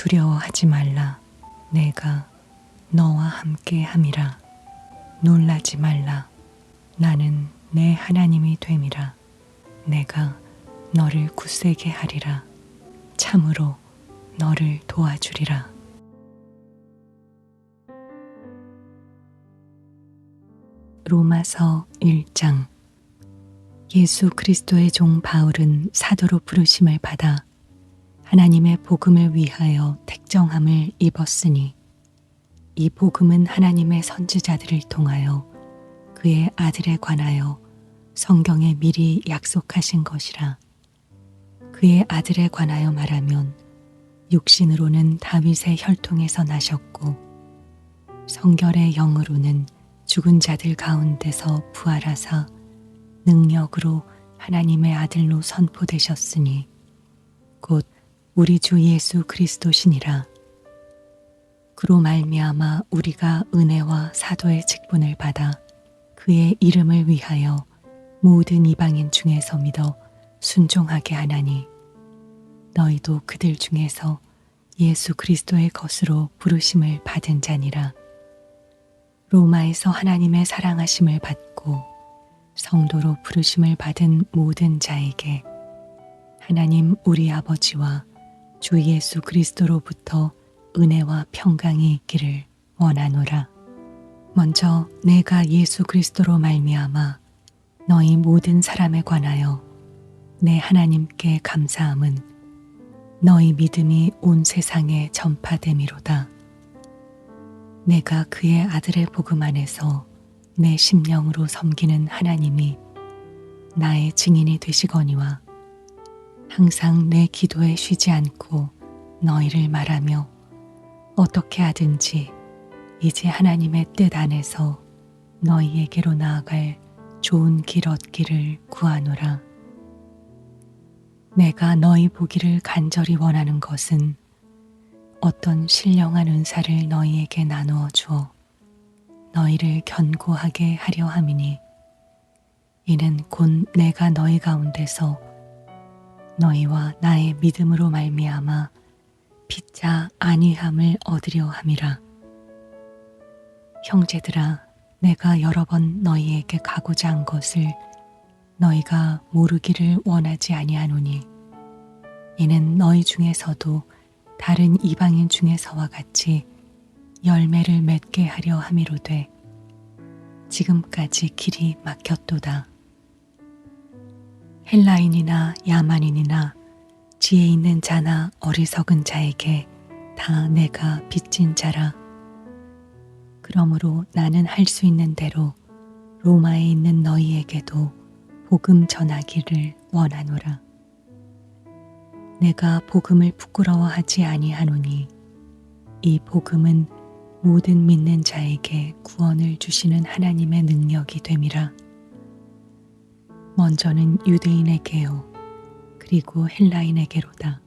두려워하지 말라. 내가 너와 함께 함이라. 놀라지 말라. 나는 내 하나님이 됨이라. 내가 너를 굳세게 하리라. 참으로 너를 도와주리라. 로마서 1장. 예수 그리스도의 종 바울은 사도로 부르심을 받아 하나님의 복음을 위하여 택정함을 입었으니 이 복음은 하나님의 선지자들을 통하여 그의 아들에 관하여 성경에 미리 약속하신 것이라. 그의 아들에 관하여 말하면 육신으로는 다윗의 혈통에서 나셨고 성결의 영으로는 죽은 자들 가운데서 부활하사 능력으로 하나님의 아들로 선포되셨으니 곧 우리 주 예수 그리스도시니라. 그로 말미암아 우리가 은혜와 사도의 직분을 받아 그의 이름을 위하여 모든 이방인 중에서 믿어 순종하게 하나니 너희도 그들 중에서 예수 그리스도의 것으로 부르심을 받은 자니라. 로마에서 하나님의 사랑하심을 받고 성도로 부르심을 받은 모든 자에게 하나님 우리 아버지와 주 예수 그리스도로부터 은혜와 평강이 있기를 원하노라. 먼저 내가 예수 그리스도로 말미암아 너희 모든 사람에 관하여 내 하나님께 감사함은 너희 믿음이 온 세상에 전파됨이로다. 내가 그의 아들의 복음 안에서 내 심령으로 섬기는 하나님이 나의 증인이 되시거니와 항상 내 기도에 쉬지 않고 너희를 말하며 어떻게 하든지 이제 하나님의 뜻 안에서 너희에게로 나아갈 좋은 길 얻기를 구하노라. 내가 너희 보기를 간절히 원하는 것은 어떤 신령한 은사를 너희에게 나누어 주어 너희를 견고하게 하려 함이니 이는 곧 내가 너희 가운데서 너희와 나의 믿음으로 말미암아 피차 안위함을 얻으려 함이라. 형제들아, 내가 여러 번 너희에게 가고자 한 것을 너희가 모르기를 원하지 아니하노니 이는 너희 중에서도 다른 이방인 중에서와 같이 열매를 맺게 하려 함이로되 지금까지 길이 막혔도다. 헬라인이나 야만인이나 지혜 있는 자나 어리석은 자에게 다 내가 빚진 자라. 그러므로 나는 할 수 있는 대로 로마에 있는 너희에게도 복음 전하기를 원하노라. 내가 복음을 부끄러워하지 아니하노니 이 복음은 모든 믿는 자에게 구원을 주시는 하나님의 능력이 됨이라. 먼저는 유대인에게요, 그리고 헬라인에게로다.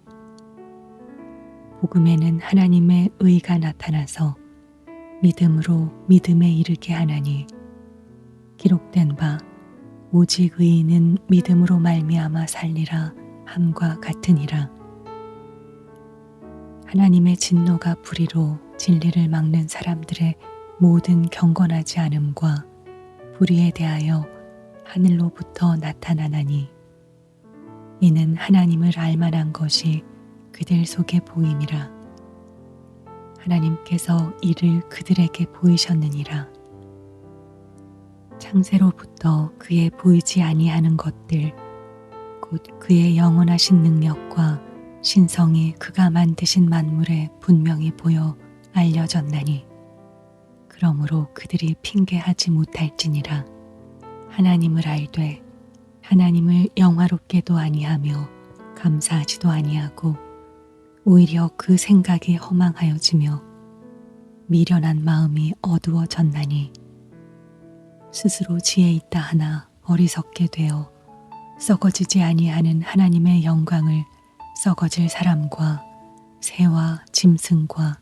복음에는 하나님의 의가 나타나서 믿음으로 믿음에 이르게 하나니 기록된 바 오직 의인은 믿음으로 말미암아 살리라 함과 같으니라. 하나님의 진노가 불의로 진리를 막는 사람들의 모든 경건하지 않음과 불의에 대하여 하늘로부터 나타나나니 이는 하나님을 알만한 것이 그들 속에 보임이라. 하나님께서 이를 그들에게 보이셨느니라. 창세로부터 그의 보이지 아니하는 것들 곧 그의 영원하신 능력과 신성이 그가 만드신 만물에 분명히 보여 알려졌나니 그러므로 그들이 핑계하지 못할지니라. 하나님을 알되 하나님을 영화롭게도 아니하며 감사하지도 아니하고 오히려 그 생각이 허망하여지며 미련한 마음이 어두워졌나니 스스로 지혜 있다 하나 어리석게 되어 썩어지지 아니하는 하나님의 영광을 썩어질 사람과 새와 짐승과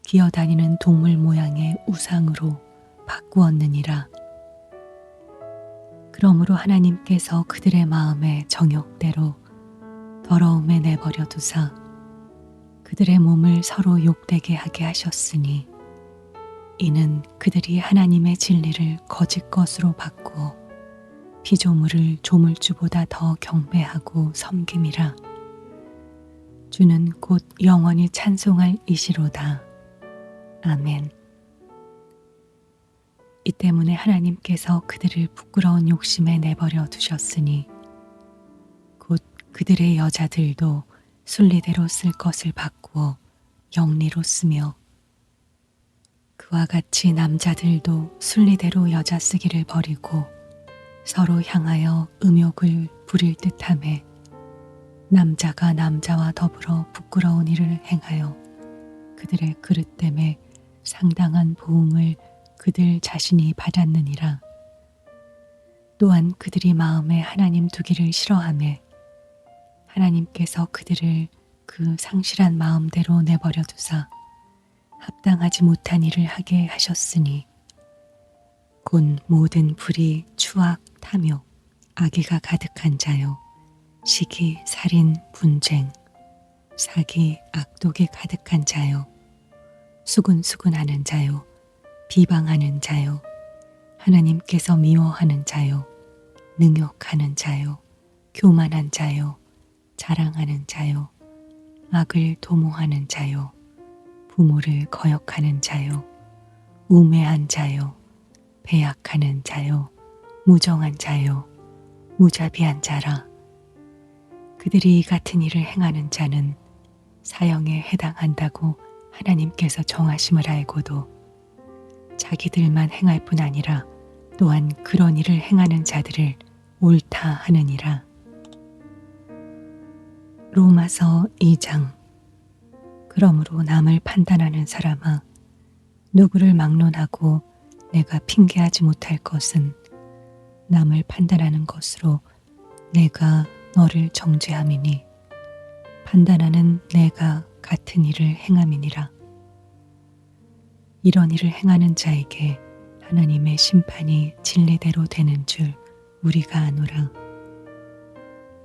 기어다니는 동물 모양의 우상으로 바꾸었느니라. 그러므로 하나님께서 그들의 마음에 정욕대로 더러움에 내버려 두사 그들의 몸을 서로 욕되게 하게 하셨으니 이는 그들이 하나님의 진리를 거짓 것으로 바꾸어 피조물을 조물주보다 더 경배하고 섬김이라. 주는 곧 영원히 찬송할 이시로다. 아멘. 이 때문에 하나님께서 그들을 부끄러운 욕심에 내버려 두셨으니 곧 그들의 여자들도 순리대로 쓸 것을 바꾸어 영리로 쓰며 그와 같이 남자들도 순리대로 여자 쓰기를 버리고 서로 향하여 음욕을 부릴 듯하매 남자가 남자와 더불어 부끄러운 일을 행하여 그들의 그릇 때문에 상당한 보응을 그들 자신이 받았느니라. 또한 그들이 마음에 하나님 두기를 싫어하며 하나님께서 그들을 그 상실한 마음대로 내버려 두사 합당하지 못한 일을 하게 하셨으니 곧 모든 불의, 추악, 탐욕, 악의가 가득한 자요 시기, 살인, 분쟁, 사기, 악독이 가득한 자요 수군수군하는 자요 비방하는 자요 하나님께서 미워하는 자요 능욕하는 자요 교만한 자요 자랑하는 자요 악을 도모하는 자요 부모를 거역하는 자요 우매한 자요 배약하는 자요 무정한 자요 무자비한 자라. 그들이 이 같은 일을 행하는 자는 사형에 해당한다고 하나님께서 정하심을 알고도 자기들만 행할 뿐 아니라 또한 그런 일을 행하는 자들을 옳다 하느니라. 로마서 2장. 그러므로 남을 판단하는 사람아, 누구를 막론하고 내가 핑계하지 못할 것은 남을 판단하는 것으로 내가 너를 정죄함이니 판단하는 내가 같은 일을 행함이니라. 이런 일을 행하는 자에게 하나님의 심판이 진리대로 되는 줄 우리가 아노라.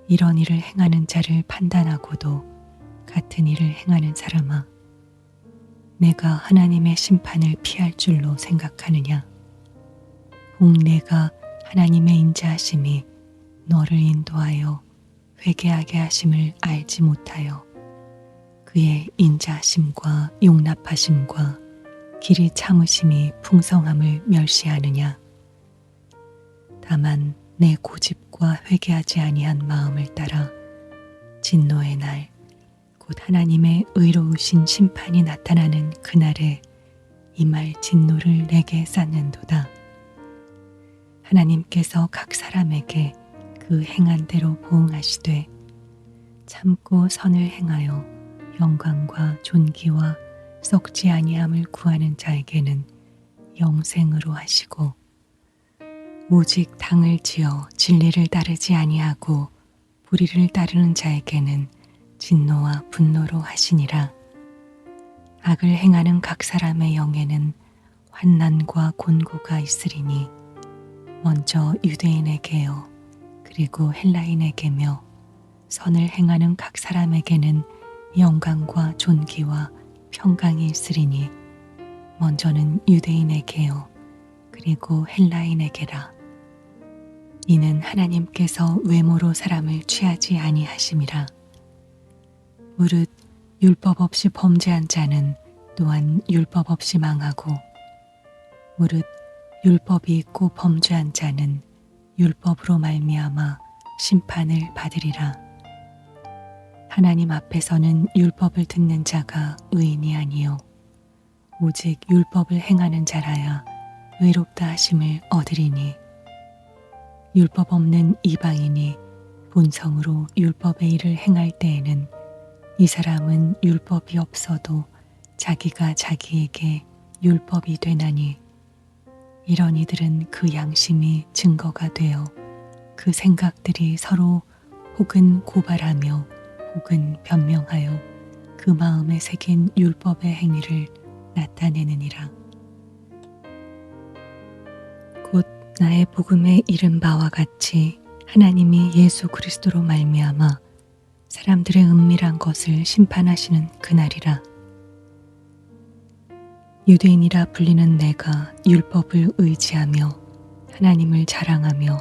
이런 일을 행하는 자를 판단하고도 같은 일을 행하는 사람아, 내가 하나님의 심판을 피할 줄로 생각하느냐? 혹 내가 하나님의 인자하심이 너를 인도하여 회개하게 하심을 알지 못하여 그의 인자하심과 용납하심과 길이 참으심이 풍성함을 멸시하느냐? 다만 내 고집과 회개하지 아니한 마음을 따라 진노의 날, 곧 하나님의 의로우신 심판이 나타나는 그날에 임할 진노를 내게 쌓는도다. 하나님께서 각 사람에게 그 행한 대로 보응하시되 참고 선을 행하여 영광과 존귀와 썩지 아니함을 구하는 자에게는 영생으로 하시고 오직 당을 지어 진리를 따르지 아니하고 불의를 따르는 자에게는 진노와 분노로 하시니라. 악을 행하는 각 사람의 영에는 환난과 곤고가 있으리니 먼저 유대인에게요 그리고 헬라인에게며 선을 행하는 각 사람에게는 영광과 존귀와 평강이 있으리니 먼저는 유대인에게요 그리고 헬라인에게라. 이는 하나님께서 외모로 사람을 취하지 아니하심이라. 무릇 율법 없이 범죄한 자는 또한 율법 없이 망하고 무릇 율법이 있고 범죄한 자는 율법으로 말미암아 심판을 받으리라. 하나님 앞에서는 율법을 듣는 자가 의인이 아니요 오직 율법을 행하는 자라야 의롭다 하심을 얻으리니 율법 없는 이방인이 본성으로 율법의 일을 행할 때에는 이 사람은 율법이 없어도 자기가 자기에게 율법이 되나니 이런 이들은 그 양심이 증거가 되어 그 생각들이 서로 혹은 고발하며 혹은 변명하여 그 마음에 새긴 율법의 행위를 나타내느니라. 곧 나의 복음에 이른 바와 같이 하나님이 예수 그리스도로 말미암아 사람들의 은밀한 것을 심판하시는 그날이라. 유대인이라 불리는 내가 율법을 의지하며 하나님을 자랑하며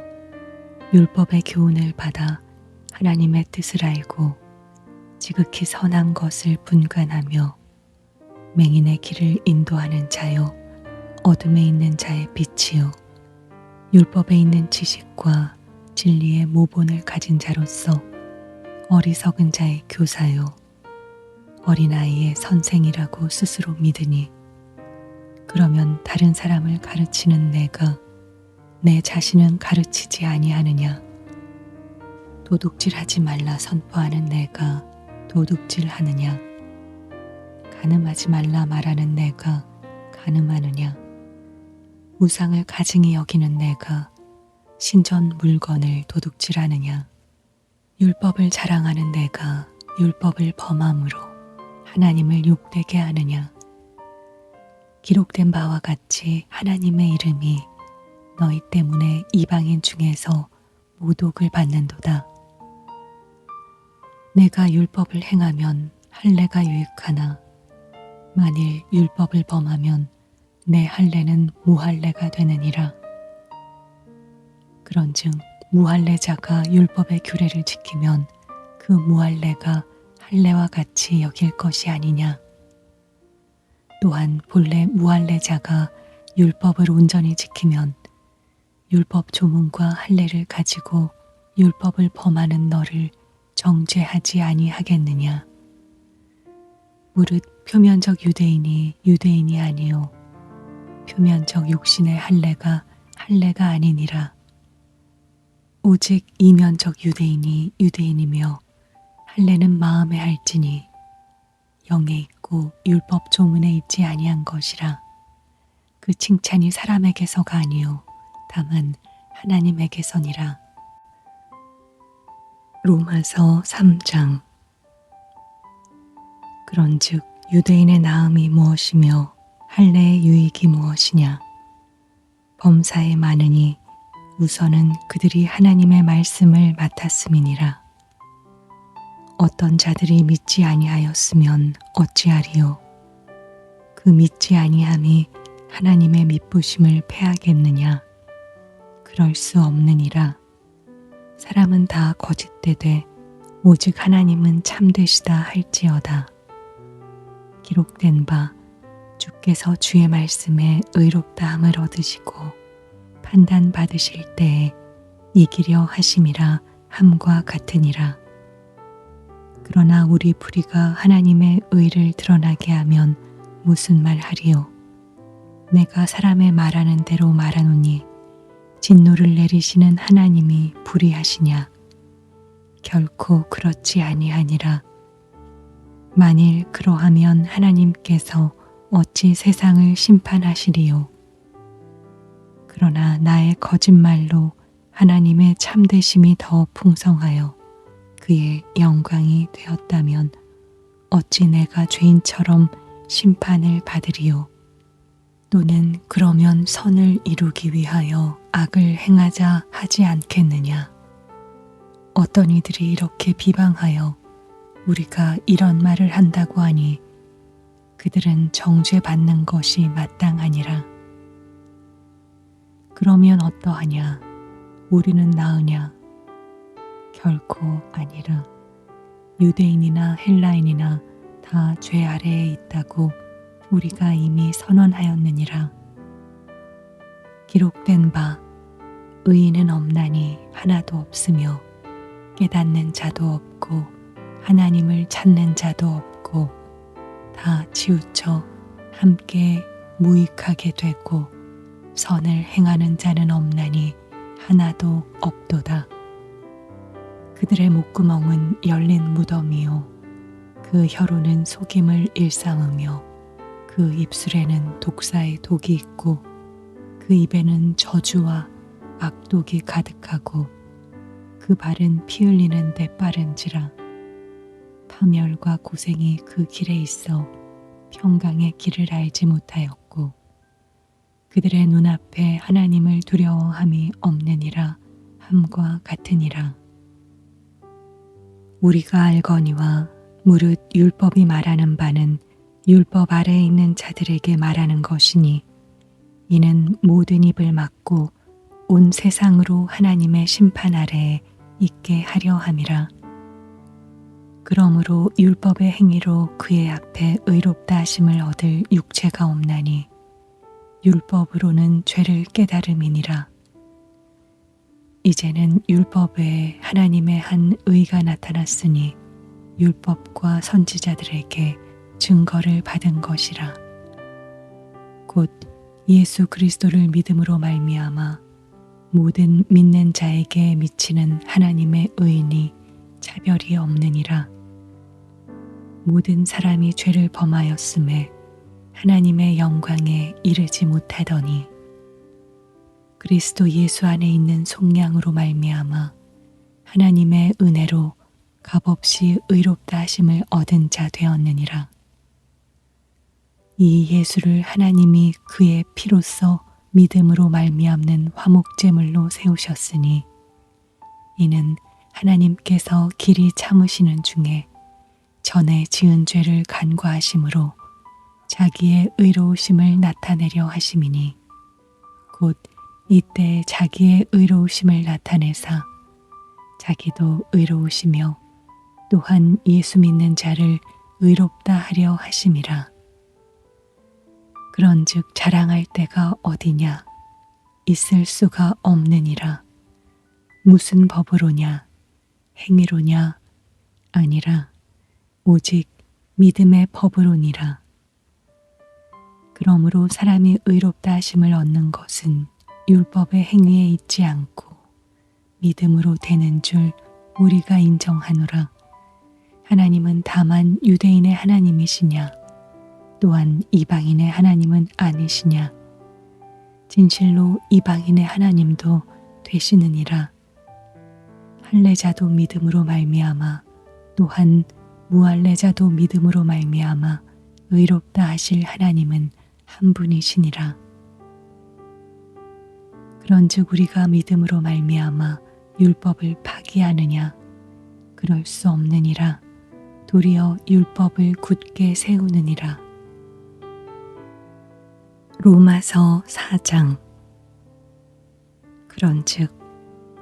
율법의 교훈을 받아 하나님의 뜻을 알고 지극히 선한 것을 분간하며 맹인의 길을 인도하는 자요 어둠에 있는 자의 빛이요 율법에 있는 지식과 진리의 모본을 가진 자로서 어리석은 자의 교사요 어린아이의 선생이라고 스스로 믿으니 그러면 다른 사람을 가르치는 내가 내 자신은 가르치지 아니하느냐? 도둑질하지 말라 선포하는 내가 도둑질하느냐? 간음하지 말라 말하는 내가 간음하느냐? 우상을 가증히 여기는 내가 신전 물건을 도둑질하느냐? 율법을 자랑하는 내가 율법을 범함으로 하나님을 욕되게 하느냐? 기록된 바와 같이 하나님의 이름이 너희 때문에 이방인 중에서 모독을 받는도다. 내가 율법을 행하면 할례가 유익하나 만일 율법을 범하면 내 할례는 무할례가 되느니라. 그런즉 무할례자가 율법의 규례를 지키면 그 무할례가 할례와 같이 여길 것이 아니냐. 또한 본래 무할례자가 율법을 온전히 지키면 율법 조문과 할례를 가지고 율법을 범하는 너를 정죄하지 아니하겠느냐. 무릇 표면적 유대인이 유대인이 아니요 표면적 육신의 할례가 할례가 아니니라. 오직 이면적 유대인이 유대인이며 할례는 마음에 할지니 영에 있고 율법 조문에 있지 아니한 것이라. 그 칭찬이 사람에게서가 아니요 다만 하나님에게서니라. 로마서 3장. 그런즉 유대인의 나음이 무엇이며 할례의 유익이 무엇이냐. 범사에 많으니 우선은 그들이 하나님의 말씀을 맡았음이니라. 어떤 자들이 믿지 아니하였으면 어찌하리요. 그 믿지 아니함이 하나님의 믿부심을 패하겠느냐. 그럴 수 없느니라. 사람은 다 거짓되되 오직 하나님은 참되시다 할지어다. 기록된 바 주께서 주의 말씀에 의롭다함을 얻으시고 판단 받으실 때에 이기려 하심이라 함과 같으니라. 그러나 우리 불의가 하나님의 의를 드러나게 하면 무슨 말 하리요. 내가 사람의 말하는 대로 말하노니 진노를 내리시는 하나님이 불의하시냐. 결코 그렇지 아니하니라. 만일 그러하면 하나님께서 어찌 세상을 심판하시리요. 그러나 나의 거짓말로 하나님의 참되심이 더 풍성하여 그의 영광이 되었다면 어찌 내가 죄인처럼 심판을 받으리요. 또는 그러면 선을 이루기 위하여 악을 행하자 하지 않겠느냐. 어떤 이들이 이렇게 비방하여 우리가 이런 말을 한다고 하니 그들은 정죄받는 것이 마땅하니라. 그러면 어떠하냐? 우리는 나으냐? 결코 아니라. 유대인이나 헬라인이나 다 죄 아래에 있다고 우리가 이미 선언하였느니라. 기록된 바 의인은 없나니 하나도 없으며 깨닫는 자도 없고 하나님을 찾는 자도 없고 다 치우쳐 함께 무익하게 되고 선을 행하는 자는 없나니 하나도 없도다. 그들의 목구멍은 열린 무덤이요 그 혀로는 속임을 일삼으며 그 입술에는 독사의 독이 있고 그 입에는 저주와 악독이 가득하고 그 발은 피 흘리는 데 빠른지라. 파멸과 고생이 그 길에 있어 평강의 길을 알지 못하였고 그들의 눈앞에 하나님을 두려워함이 없느니라 함과 같으니라. 우리가 알거니와 무릇 율법이 말하는 바는 율법 아래에 있는 자들에게 말하는 것이니 이는 모든 입을 막고 온 세상으로 하나님의 심판 아래에 있게 하려 함이라. 그러므로 율법의 행위로 그의 앞에 의롭다 하심을 얻을 육체가 없나니 율법으로는 죄를 깨달음이니라. 이제는 율법 외에 하나님의 한 의가 나타났으니 율법과 선지자들에게 증거를 받은 것이라. 곧 예수 그리스도를 믿음으로 말미암아 모든 믿는 자에게 미치는 하나님의 의인이 차별이 없느니라. 모든 사람이 죄를 범하였음에 하나님의 영광에 이르지 못하더니 그리스도 예수 안에 있는 속량으로 말미암아 하나님의 은혜로 값없이 의롭다 하심을 얻은 자 되었느니라. 이 예수를 하나님이 그의 피로써 믿음으로 말미암는 화목제물로 세우셨으니 이는 하나님께서 길이 참으시는 중에 전에 지은 죄를 간과하심으로 자기의 의로우심을 나타내려 하심이니 곧 이때 자기의 의로우심을 나타내사 자기도 의로우시며 또한 예수 믿는 자를 의롭다 하려 하심이라. 그런즉 자랑할 때가 어디냐? 있을 수가 없느니라. 무슨 법으로냐? 행위로냐? 아니라 오직 믿음의 법으로니라. 그러므로 사람이 의롭다 하심을 얻는 것은 율법의 행위에 있지 않고 믿음으로 되는 줄 우리가 인정하노라. 하나님은 다만 유대인의 하나님이시냐? 또한 이방인의 하나님은 아니시냐? 진실로 이방인의 하나님도 되시느니라. 할례자도 믿음으로 말미암아 또한 무할례자도 믿음으로 말미암아 의롭다 하실 하나님은 한 분이시니라. 그런즉 우리가 믿음으로 말미암아 율법을 파기하느냐? 그럴 수 없느니라. 도리어 율법을 굳게 세우느니라. 로마서 4장. 그런즉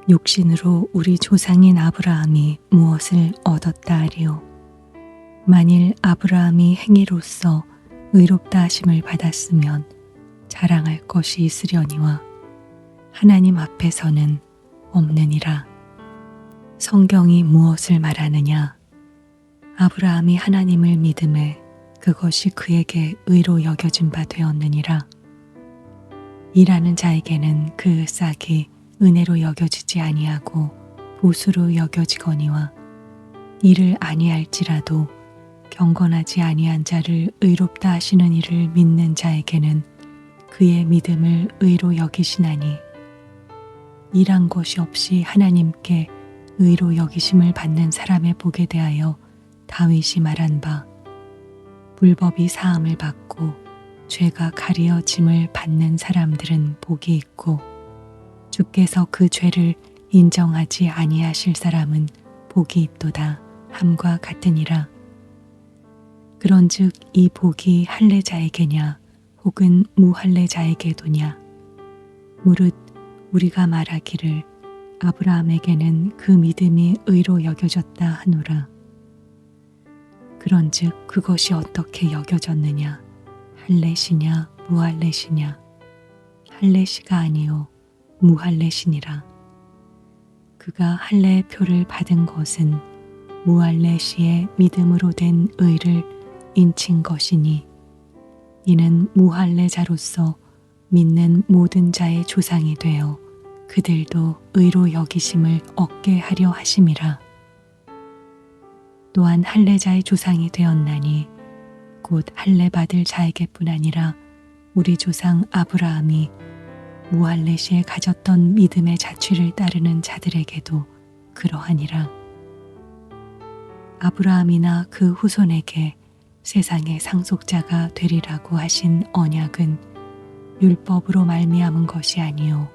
육신으로 우리 조상인 아브라함이 무엇을 얻었다 하리요? 만일 아브라함이 행위로서 의롭다 하심을 받았으면 자랑할 것이 있으려니와 하나님 앞에서는 없느니라. 성경이 무엇을 말하느냐? 아브라함이 하나님을 믿음에 그것이 그에게 의로 여겨진 바 되었느니라. 일하는 자에게는 그 싹이 은혜로 여겨지지 아니하고 보수로 여겨지거니와 이를 아니할지라도 경건하지 아니한 자를 의롭다 하시는 이를 믿는 자에게는 그의 믿음을 의로 여기시나니 일한 것이 없이 하나님께 의로 여기심을 받는 사람의 복에 대하여 다윗이 말한 바 불법이 사함을 받고 죄가 가리어짐을 받는 사람들은 복이 있고 주께서 그 죄를 인정하지 아니하실 사람은 복이 있도다 함과 같으니라. 그런즉 이 복이 할례자에게냐 혹은 무할례자에게도냐? 무릇 우리가 말하기를 아브라함에게는 그 믿음이 의로 여겨졌다 하노라. 그런즉 그것이 어떻게 여겨졌느냐? 할례시냐 무할례시냐? 할례시가 아니요 무할례시니라. 그가 할례의 표를 받은 것은 무할례시의 믿음으로 된 의를 인친 것이니 이는 무할례자로서 믿는 모든 자의 조상이 되어 그들도 의로 여기심을 얻게 하려 하심이라. 또한 할례자의 조상이 되었나니 곧 할례 받을 자에게뿐 아니라 우리 조상 아브라함이 무할례시에 가졌던 믿음의 자취를 따르는 자들에게도 그러하니라. 아브라함이나 그 후손에게 세상의 상속자가 되리라고 하신 언약은 율법으로 말미암은 것이 아니요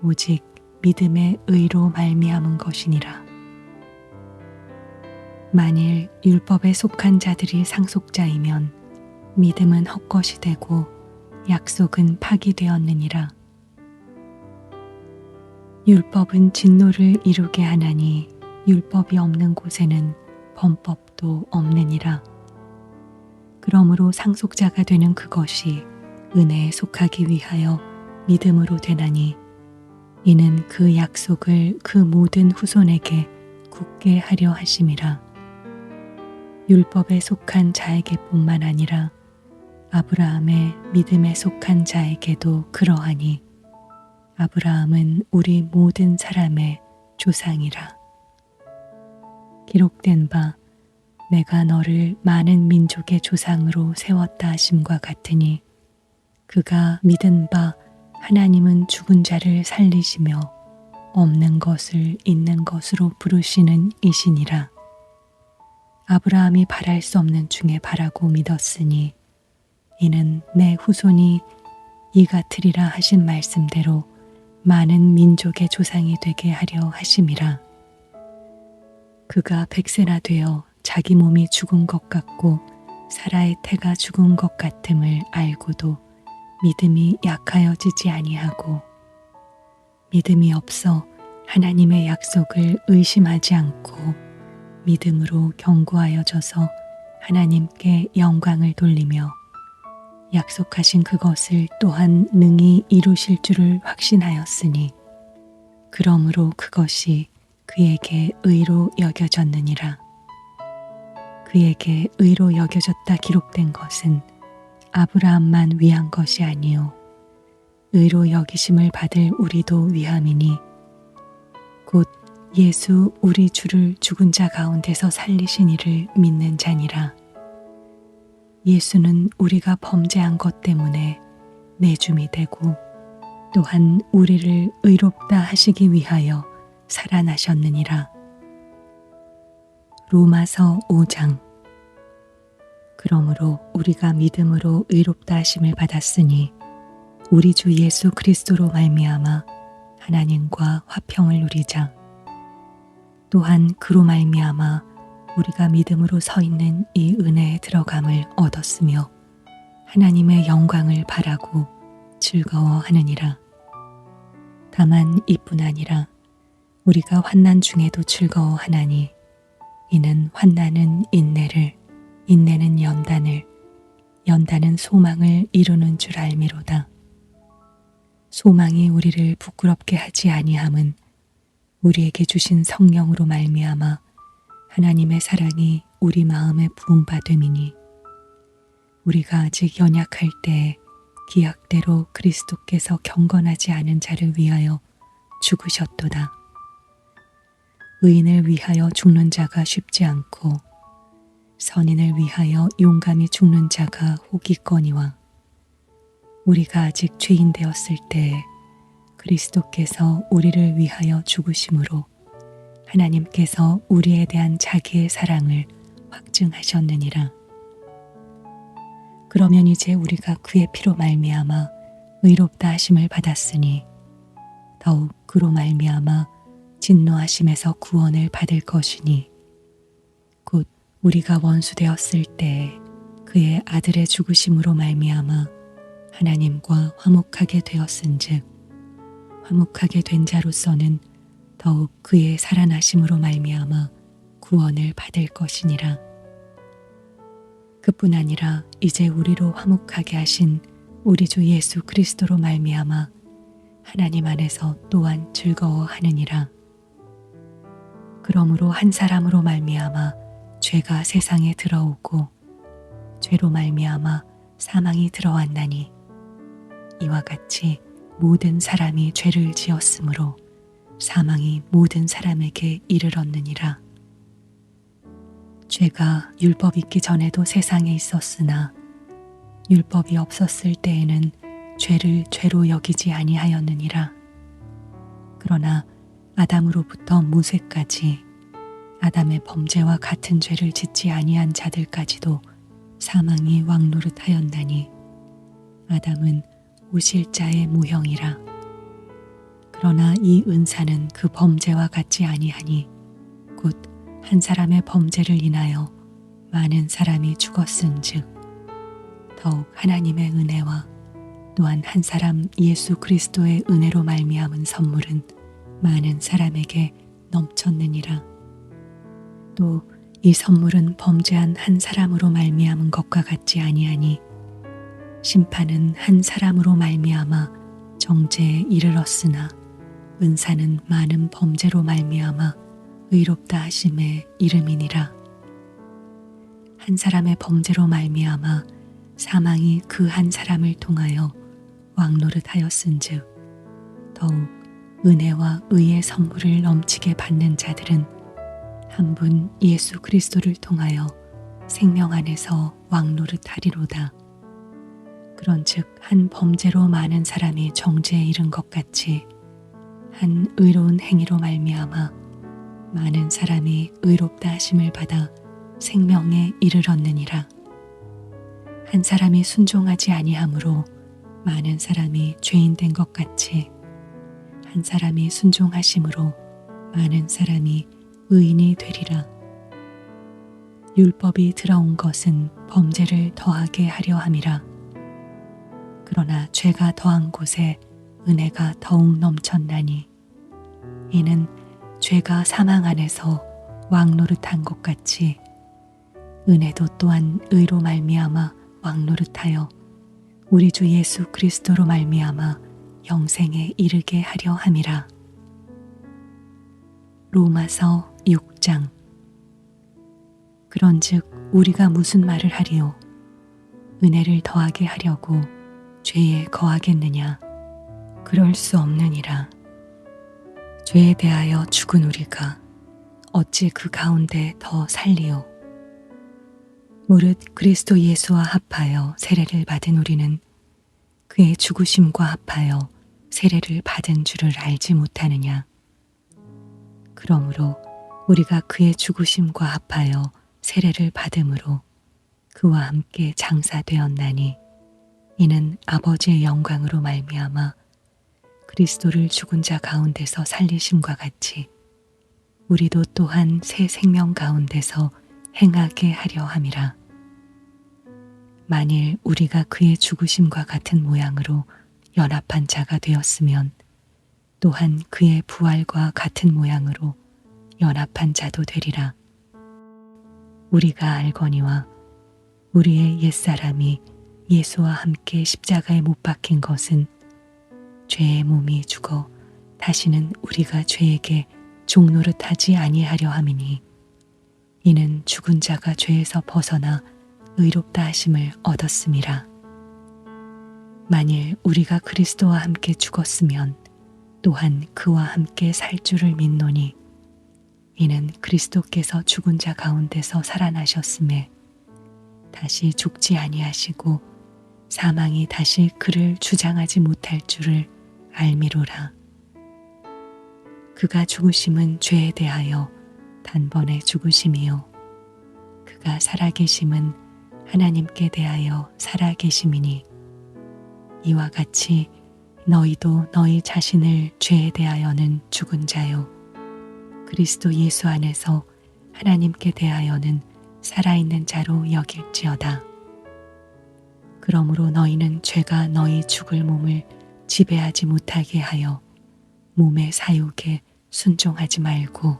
오직 믿음의 의로 말미암은 것이니라. 만일 율법에 속한 자들이 상속자이면 믿음은 헛것이 되고 약속은 파기되었느니라. 율법은 진노를 이루게 하나니 율법이 없는 곳에는 범법도 없느니라. 그러므로 상속자가 되는 그것이 은혜에 속하기 위하여 믿음으로 되나니 이는 그 약속을 그 모든 후손에게 굳게 하려 하심이라. 율법에 속한 자에게뿐만 아니라 아브라함의 믿음에 속한 자에게도 그러하니 아브라함은 우리 모든 사람의 조상이라. 기록된 바 내가 너를 많은 민족의 조상으로 세웠다 하심과 같으니 그가 믿은 바 하나님은 죽은 자를 살리시며 없는 것을 있는 것으로 부르시는 이시니라. 아브라함이 바랄 수 없는 중에 바라고 믿었으니 이는 내 후손이 이 같으리라 하신 말씀대로 많은 민족의 조상이 되게 하려 하심이라. 그가 100세나 되어 자기 몸이 죽은 것 같고 사라의 태가 죽은 것 같음을 알고도 믿음이 약하여지지 아니하고 믿음이 없어 하나님의 약속을 의심하지 않고 믿음으로 견고하여져서 하나님께 영광을 돌리며 약속하신 그것을 또한 능히 이루실 줄을 확신하였으니 그러므로 그것이 그에게 의로 여겨졌느니라. 그에게 의로 여겨졌다 기록된 것은 아브라함만 위한 것이 아니요 의로 여기심을 받을 우리도 위함이니 곧 예수 우리 주를 죽은 자 가운데서 살리신 이를 믿는 자니라. 예수는 우리가 범죄한 것 때문에 내줌이 되고 또한 우리를 의롭다 하시기 위하여 살아나셨느니라. 로마서 5장. 그러므로 우리가 믿음으로 의롭다 하심을 받았으니 우리 주 예수 그리스도로 말미암아 하나님과 화평을 누리자. 또한 그로 말미암아 우리가 믿음으로 서 있는 이 은혜에 들어감을 얻었으며 하나님의 영광을 바라고 즐거워하느니라. 다만 이뿐 아니라 우리가 환난 중에도 즐거워하나니 이는 환난은 인내를, 인내는 연단을, 연단은 소망을 이루는 줄 알미로다. 소망이 우리를 부끄럽게 하지 아니함은 우리에게 주신 성령으로 말미암아 하나님의 사랑이 우리 마음에 부음받음이니 우리가 아직 연약할 때에 기약대로 그리스도께서 경건하지 않은 자를 위하여 죽으셨도다. 의인을 위하여 죽는 자가 쉽지 않고 선인을 위하여 용감히 죽는 자가 혹 있거니와 우리가 아직 죄인 되었을 때에 그리스도께서 우리를 위하여 죽으심으로 하나님께서 우리에 대한 자기의 사랑을 확증하셨느니라. 그러면 이제 우리가 그의 피로 말미암아 의롭다 하심을 받았으니 더욱 그로 말미암아 진노하심에서 구원을 받을 것이니 곧 우리가 원수 되었을 때에 그의 아들의 죽으심으로 말미암아 하나님과 화목하게 되었은즉 화목하게 된 자로서는 더욱 그의 살아나심으로 말미암아 구원을 받을 것이니라. 그뿐 아니라 이제 우리로 화목하게 하신 우리 주 예수 그리스도로 말미암아 하나님 안에서 또한 즐거워하느니라. 그러므로 한 사람으로 말미암아 죄가 세상에 들어오고 죄로 말미암아 사망이 들어왔나니 이와 같이 모든 사람이 죄를 지었으므로 사망이 모든 사람에게 이르렀느니라. 죄가 율법 있기 전에도 세상에 있었으나 율법이 없었을 때에는 죄를 죄로 여기지 아니하였느니라. 그러나 아담으로부터 모세까지 아담의 범죄와 같은 죄를 짓지 아니한 자들까지도 사망이 왕노릇하였나니 아담은 오실 자의 모형이라. 그러나 이 은사는 그 범죄와 같지 아니하니 곧 한 사람의 범죄를 인하여 많은 사람이 죽었은즉 더욱 하나님의 은혜와 또한 한 사람 예수 그리스도의 은혜로 말미암은 선물은 많은 사람에게 넘쳤느니라. 또 이 선물은 범죄한 한 사람으로 말미암은 것과 같지 아니하니 심판은 한 사람으로 말미암아 정죄에 이르렀으나 은사는 많은 범죄로 말미암아 의롭다 하심에 이름이니라. 한 사람의 범죄로 말미암아 사망이 그 한 사람을 통하여 왕노릇하였은즉 더욱 은혜와 의의 선물을 넘치게 받는 자들은 한 분 예수 그리스도를 통하여 생명 안에서 왕노릇하리로다. 그런즉 한 범죄로 많은 사람이 정죄에 이른 것 같이 한 의로운 행위로 말미암아 많은 사람이 의롭다 하심을 받아 생명에 이르렀느니라. 한 사람이 순종하지 아니하므로 많은 사람이 죄인 된 것 같이 한 사람이 순종하심으로 많은 사람이 의인이 되리라. 율법이 들어온 것은 범죄를 더하게 하려 함이라. 그러나 죄가 더한 곳에 은혜가 더욱 넘쳤나니 이는 죄가 사망 안에서 왕노릇한 것 같이 은혜도 또한 의로 말미암아 왕노릇하여 우리 주 예수 그리스도로 말미암아 영생에 이르게 하려 함이라. 로마서 6장. 그런즉 우리가 무슨 말을 하리요? 은혜를 더하게 하려고 죄에 거하겠느냐? 그럴 수 없느니라. 죄에 대하여 죽은 우리가 어찌 그 가운데 더 살리요? 무릇 그리스도 예수와 합하여 세례를 받은 우리는 그의 죽으심과 합하여 세례를 받은 줄을 알지 못하느냐? 그러므로 우리가 그의 죽으심과 합하여 세례를 받음으로 그와 함께 장사되었나니 이는 아버지의 영광으로 말미암아 그리스도를 죽은 자 가운데서 살리심과 같이 우리도 또한 새 생명 가운데서 행하게 하려 함이라. 만일 우리가 그의 죽으심과 같은 모양으로 연합한 자가 되었으면 또한 그의 부활과 같은 모양으로 연합한 자도 되리라. 우리가 알거니와 우리의 옛사람이 예수와 함께 십자가에 못 박힌 것은 죄의 몸이 죽어 다시는 우리가 죄에게 종노릇하지 아니하려 함이니 이는 죽은 자가 죄에서 벗어나 의롭다 하심을 얻었음이라. 만일 우리가 그리스도와 함께 죽었으면 또한 그와 함께 살 줄을 믿노니 이는 그리스도께서 죽은 자 가운데서 살아나셨음에 다시 죽지 아니하시고 사망이 다시 그를 주장하지 못할 줄을 알미로라. 그가 죽으심은 죄에 대하여 단번에 죽으심이요 그가 살아계심은 하나님께 대하여 살아계심이니 이와 같이 너희도 너희 자신을 죄에 대하여는 죽은 자요 그리스도 예수 안에서 하나님께 대하여는 살아있는 자로 여길지어다. 그러므로 너희는 죄가 너희 죽을 몸을 지배하지 못하게 하여 몸의 사욕에 순종하지 말고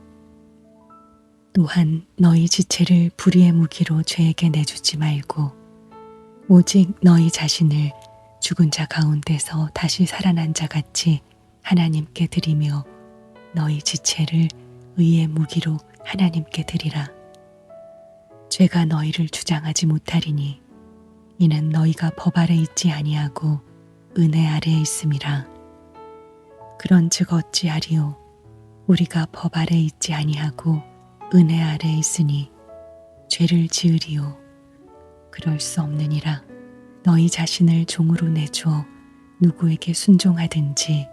또한 너희 지체를 불의의 무기로 죄에게 내주지 말고 오직 너희 자신을 죽은 자 가운데서 다시 살아난 자 같이 하나님께 드리며 너희 지체를 의의 무기로 하나님께 드리라. 죄가 너희를 주장하지 못하리니 이는 너희가 법 아래 있지 아니하고 은혜 아래에 있음이라. 그런즉 어찌하리요? 우리가 법 아래 있지 아니하고 은혜 아래에 있으니 죄를 지으리요? 그럴 수 없느니라. 너희 자신을 종으로 내주어 누구에게 순종하든지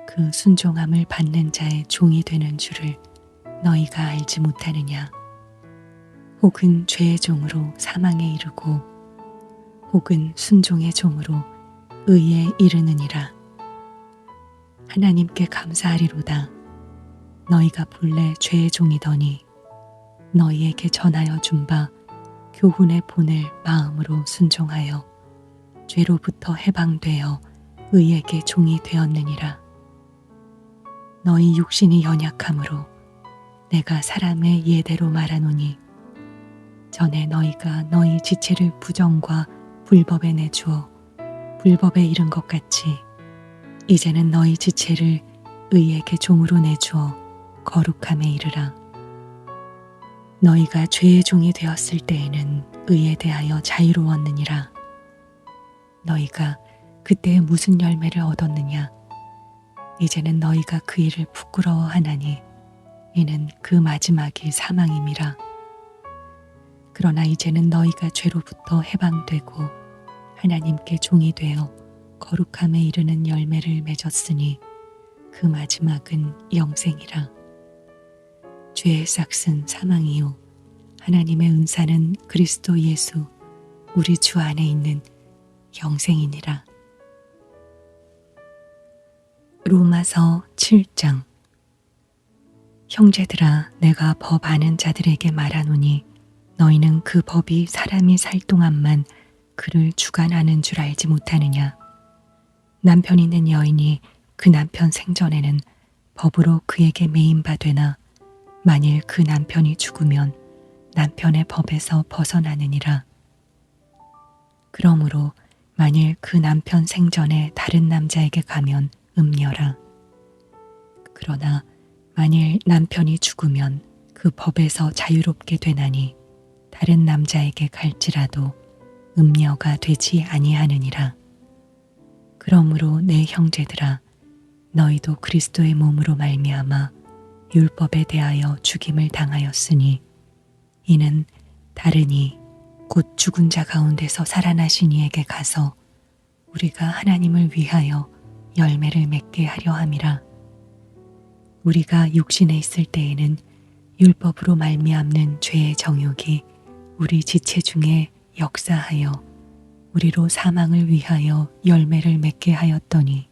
그 순종함을 받는 자의 종이 되는 줄을 너희가 알지 못하느냐? 혹은 죄의 종으로 사망에 이르고 혹은 순종의 종으로 의에 이르느니라. 하나님께 감사하리로다. 너희가 본래 죄의 종이더니 너희에게 전하여 준 바 교훈의 본을 마음으로 순종하여 죄로부터 해방되어 의에게 종이 되었느니라. 너희 육신이 연약함으로 내가 사람의 예대로 말하노니 전에 너희가 너희 지체를 부정과 불법에 내주어 불법에 이른 것 같이 이제는 너희 지체를 의에게 종으로 내주어 거룩함에 이르라. 너희가 죄의 종이 되었을 때에는 의에 대하여 자유로웠느니라. 너희가 그때 무슨 열매를 얻었느냐? 이제는 너희가 그 일을 부끄러워하나니 이는 그 마지막이 사망임이라. 그러나 이제는 너희가 죄로부터 해방되고 하나님께 종이 되어 거룩함에 이르는 열매를 맺었으니 그 마지막은 영생이라. 죄의 싹은 사망이요 하나님의 은사는 그리스도 예수 우리 주 안에 있는 영생이니라. 로마서 7장. 형제들아, 내가 법 아는 자들에게 말하노니 너희는 그 법이 사람이 살 동안만 그를 주관하는 줄 알지 못하느냐. 남편 있는 여인이 그 남편 생전에는 법으로 그에게 매인바되나 만일 그 남편이 죽으면 남편의 법에서 벗어나느니라. 그러므로 만일 그 남편 생전에 다른 남자에게 가면 음녀라. 그러나 만일 남편이 죽으면 그 법에서 자유롭게 되나니 다른 남자에게 갈지라도 음녀가 되지 아니하느니라. 그러므로 내 형제들아, 너희도 그리스도의 몸으로 말미암아 율법에 대하여 죽임을 당하였으니 이는 다르니 곧 죽은 자 가운데서 살아나신 이에게 가서 우리가 하나님을 위하여 열매를 맺게 하려 함이라. 우리가 육신에 있을 때에는 율법으로 말미암는 죄의 정욕이 우리 지체 중에 역사하여 우리로 사망을 위하여 열매를 맺게 하였더니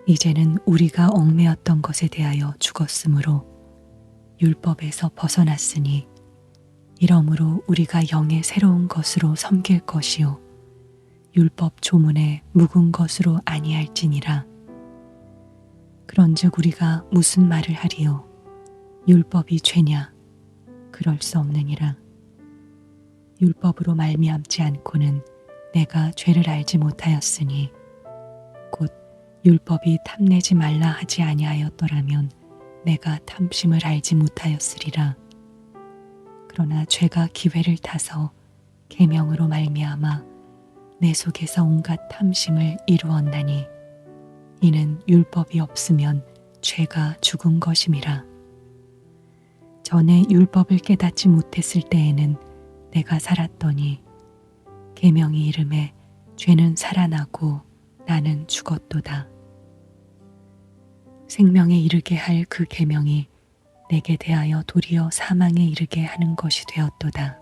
이제는 우리가 얽매였던 것에 대하여 죽었으므로 율법에서 벗어났으니 이러므로 우리가 영의 새로운 것으로 섬길 것이요 율법 조문에 묵은 것으로 아니할지니라. 그런즉 우리가 무슨 말을 하리요? 율법이 죄냐? 그럴 수 없느니라. 율법으로 말미암지 않고는 내가 죄를 알지 못하였으니 곧 율법이 탐내지 말라 하지 아니하였더라면 내가 탐심을 알지 못하였으리라. 그러나 죄가 기회를 타서 계명으로 말미암아 내 속에서 온갖 탐심을 이루었나니 이는 율법이 없으면 죄가 죽은 것임이라. 전에 율법을 깨닫지 못했을 때에는 내가 살았더니 계명이 이름에 죄는 살아나고 나는 죽었도다. 생명에 이르게 할 그 계명이 내게 대하여 도리어 사망에 이르게 하는 것이 되었도다.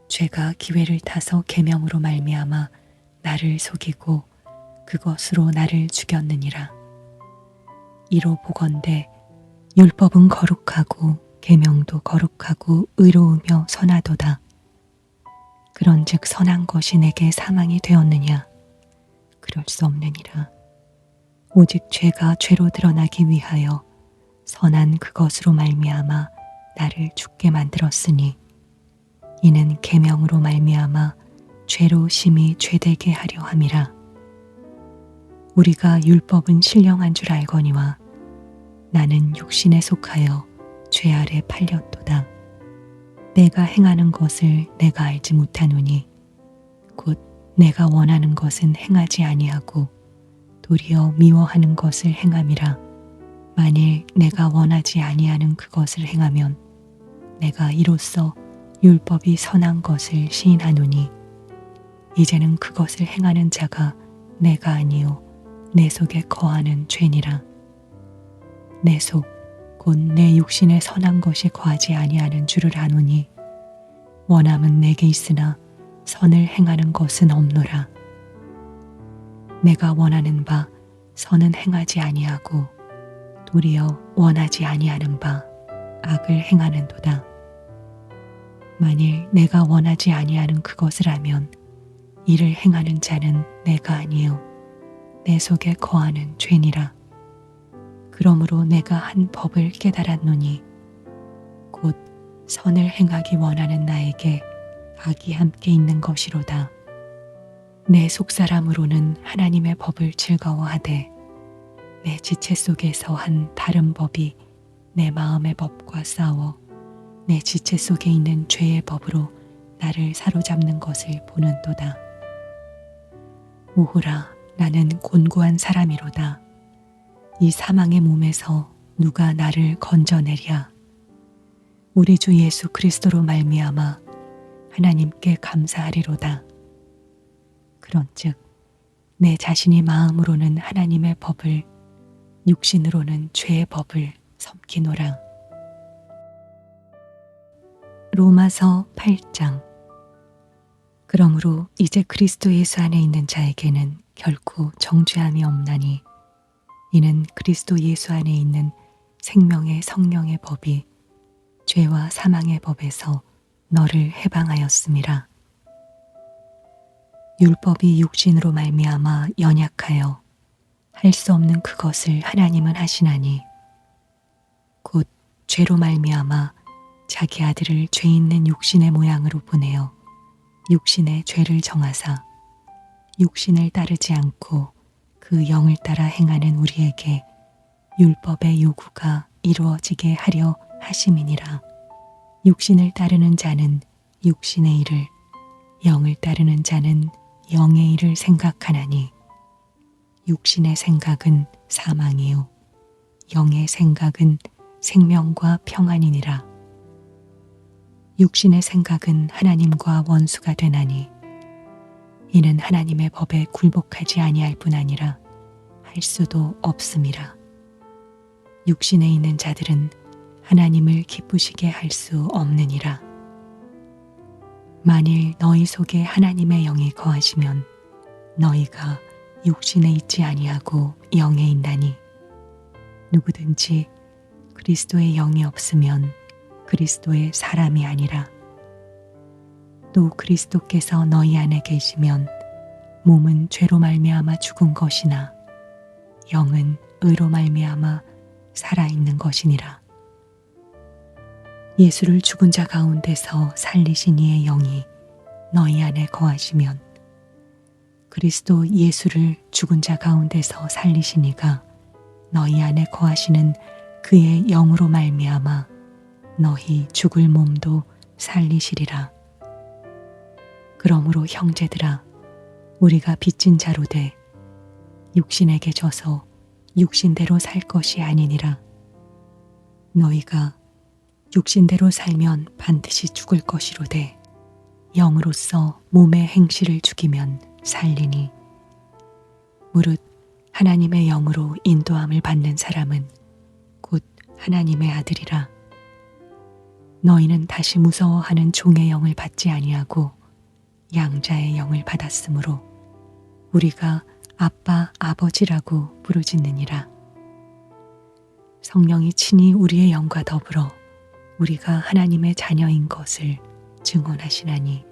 죄가 기회를 타서 계명으로 말미암아 나를 속이고 그것으로 나를 죽였느니라. 이로 보건대 율법은 거룩하고 계명도 거룩하고 의로우며 선하도다. 그런즉 선한 것이 내게 사망이 되었느냐? 그럴 수 없느니라. 오직 죄가 죄로 드러나기 위하여 선한 그것으로 말미암아 나를 죽게 만들었으니 이는 계명으로 말미암아 죄로 심히 죄되게 하려 함이라. 우리가 율법은 신령한 줄 알거니와 나는 육신에 속하여 죄 아래 팔렸도다. 내가 행하는 것을 내가 알지 못하노니 곧 내가 원하는 것은 행하지 아니하고 도리어 미워하는 것을 행함이라. 만일 내가 원하지 아니하는 그것을 행하면 내가 이로써 율법이 선한 것을 시인하노니 이제는 그것을 행하는 자가 내가 아니요 내 속에 거하는 죄니라. 내 속 곧 내 육신에 선한 것이 거하지 아니하는 줄을 아노니 원함은 내게 있으나 선을 행하는 것은 없노라. 내가 원하는 바 선은 행하지 아니하고 도리어 원하지 아니하는 바 악을 행하는도다. 만일 내가 원하지 아니하는 그것을 하면 이를 행하는 자는 내가 아니요 내 속에 거하는 죄니라. 그러므로 내가 한 법을 깨달았노니 곧 선을 행하기 원하는 나에게 악이 함께 있는 것이로다. 내 속사람으로는 하나님의 법을 즐거워하되 내 지체 속에서 한 다른 법이 내 마음의 법과 싸워 내 지체 속에 있는 죄의 법으로 나를 사로잡는 것을 보는도다. 오호라, 나는 곤고한 사람이로다. 이 사망의 몸에서 누가 나를 건져내랴. 우리 주 예수 그리스도로 말미암아 하나님께 감사하리로다. 그런즉 내 자신이 마음으로는 하나님의 법을, 육신으로는 죄의 법을 섬기노라. 로마서 8장. 그러므로 이제 그리스도 예수 안에 있는 자에게는 결코 정죄함이 없나니 이는 그리스도 예수 안에 있는 생명의 성령의 법이 죄와 사망의 법에서 너를 해방하였음이라. 율법이 육신으로 말미암아 연약하여 할 수 없는 그것을 하나님은 하시나니 곧 죄로 말미암아 자기 아들을 죄 있는 육신의 모양으로 보내어 육신의 죄를 정하사 육신을 따르지 않고 그 영을 따라 행하는 우리에게 율법의 요구가 이루어지게 하려 하심이니라. 육신을 따르는 자는 육신의 일을, 영을 따르는 자는 영의 일을 생각하나니 육신의 생각은 사망이요 영의 생각은 생명과 평안이니라. 육신의 생각은 하나님과 원수가 되나니 이는 하나님의 법에 굴복하지 아니할 뿐 아니라 할 수도 없음이라. 육신에 있는 자들은 하나님을 기쁘시게 할 수 없느니라. 만일 너희 속에 하나님의 영이 거하시면 너희가 육신에 있지 아니하고 영에 있나니 누구든지 그리스도의 영이 없으면 그리스도의 사람이 아니라. 또 그리스도께서 너희 안에 계시면 몸은 죄로 말미암아 죽은 것이나 영은 의로 말미암아 살아있는 것이니라. 예수를 죽은 자 가운데서 살리신 이의 영이 너희 안에 거하시면 그리스도 예수를 죽은 자 가운데서 살리신 이가 너희 안에 거하시는 그의 영으로 말미암아 너희 죽을 몸도 살리시리라. 그러므로 형제들아, 우리가 빚진 자로 돼 육신에게 져서 육신대로 살 것이 아니니라. 너희가 육신대로 살면 반드시 죽을 것이로되 영으로서 몸의 행실을 죽이면 살리니 무릇 하나님의 영으로 인도함을 받는 사람은 곧 하나님의 아들이라. 너희는 다시 무서워하는 종의 영을 받지 아니하고 양자의 영을 받았으므로 우리가 아빠 아버지라고 부르짖느니라. 성령이 친히 우리의 영과 더불어 우리가 하나님의 자녀인 것을 증언하시나니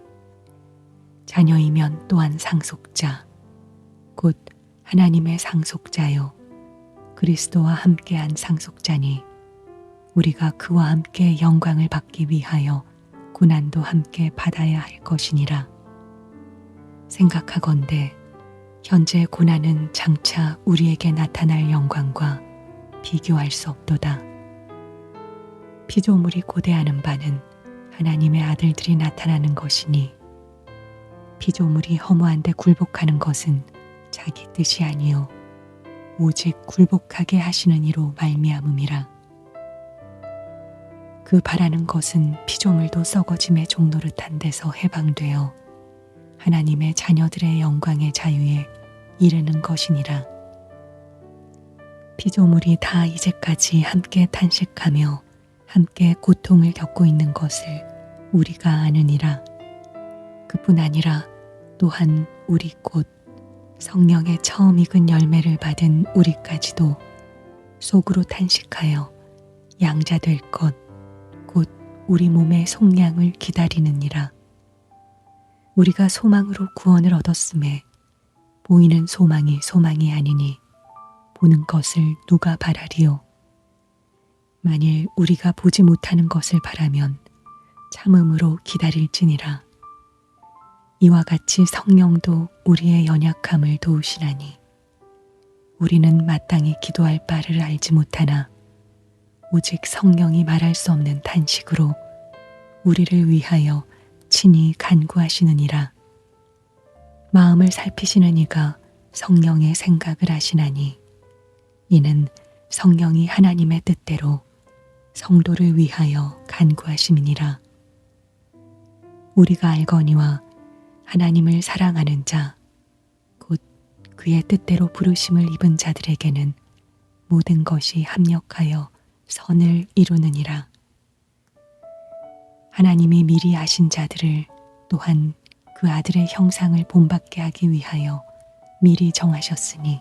자녀이면 또한 상속자 곧 하나님의 상속자요 그리스도와 함께한 상속자니 우리가 그와 함께 영광을 받기 위하여 고난도 함께 받아야 할 것이니라. 생각하건대 현재 고난은 장차 우리에게 나타날 영광과 비교할 수 없도다. 피조물이 고대하는 바는 하나님의 아들들이 나타나는 것이니 피조물이 허무한데 굴복하는 것은 자기 뜻이 아니요 오직 굴복하게 하시는 이로 말미암음이라. 그 바라는 것은 피조물도 썩어짐의 종노릇한 데서 해방되어 하나님의 자녀들의 영광의 자유에 이르는 것이니라. 피조물이 다 이제까지 함께 탄식하며 함께 고통을 겪고 있는 것을 우리가 아느니라. 그뿐 아니라 또한 우리 곧 성령의 처음 익은 열매를 받은 우리까지도 속으로 탄식하여 양자될 것 우리 몸의 속량을 기다리느니라. 우리가 소망으로 구원을 얻었음에 보이는 소망이 소망이 아니니 보는 것을 누가 바라리요. 만일 우리가 보지 못하는 것을 바라면 참음으로 기다릴지니라. 이와 같이 성령도 우리의 연약함을 도우시나니 우리는 마땅히 기도할 바를 알지 못하나 오직 성령이 말할 수 없는 탄식으로 우리를 위하여 친히 간구하시느니라. 마음을 살피시는 이가 성령의 생각을 아시나니 이는 성령이 하나님의 뜻대로 성도를 위하여 간구하심이니라. 우리가 알거니와 하나님을 사랑하는 자, 곧 그의 뜻대로 부르심을 입은 자들에게는 모든 것이 합력하여 선을 이루느니라. 하나님이 미리 아신 자들을 또한 그 아들의 형상을 본받게 하기 위하여 미리 정하셨으니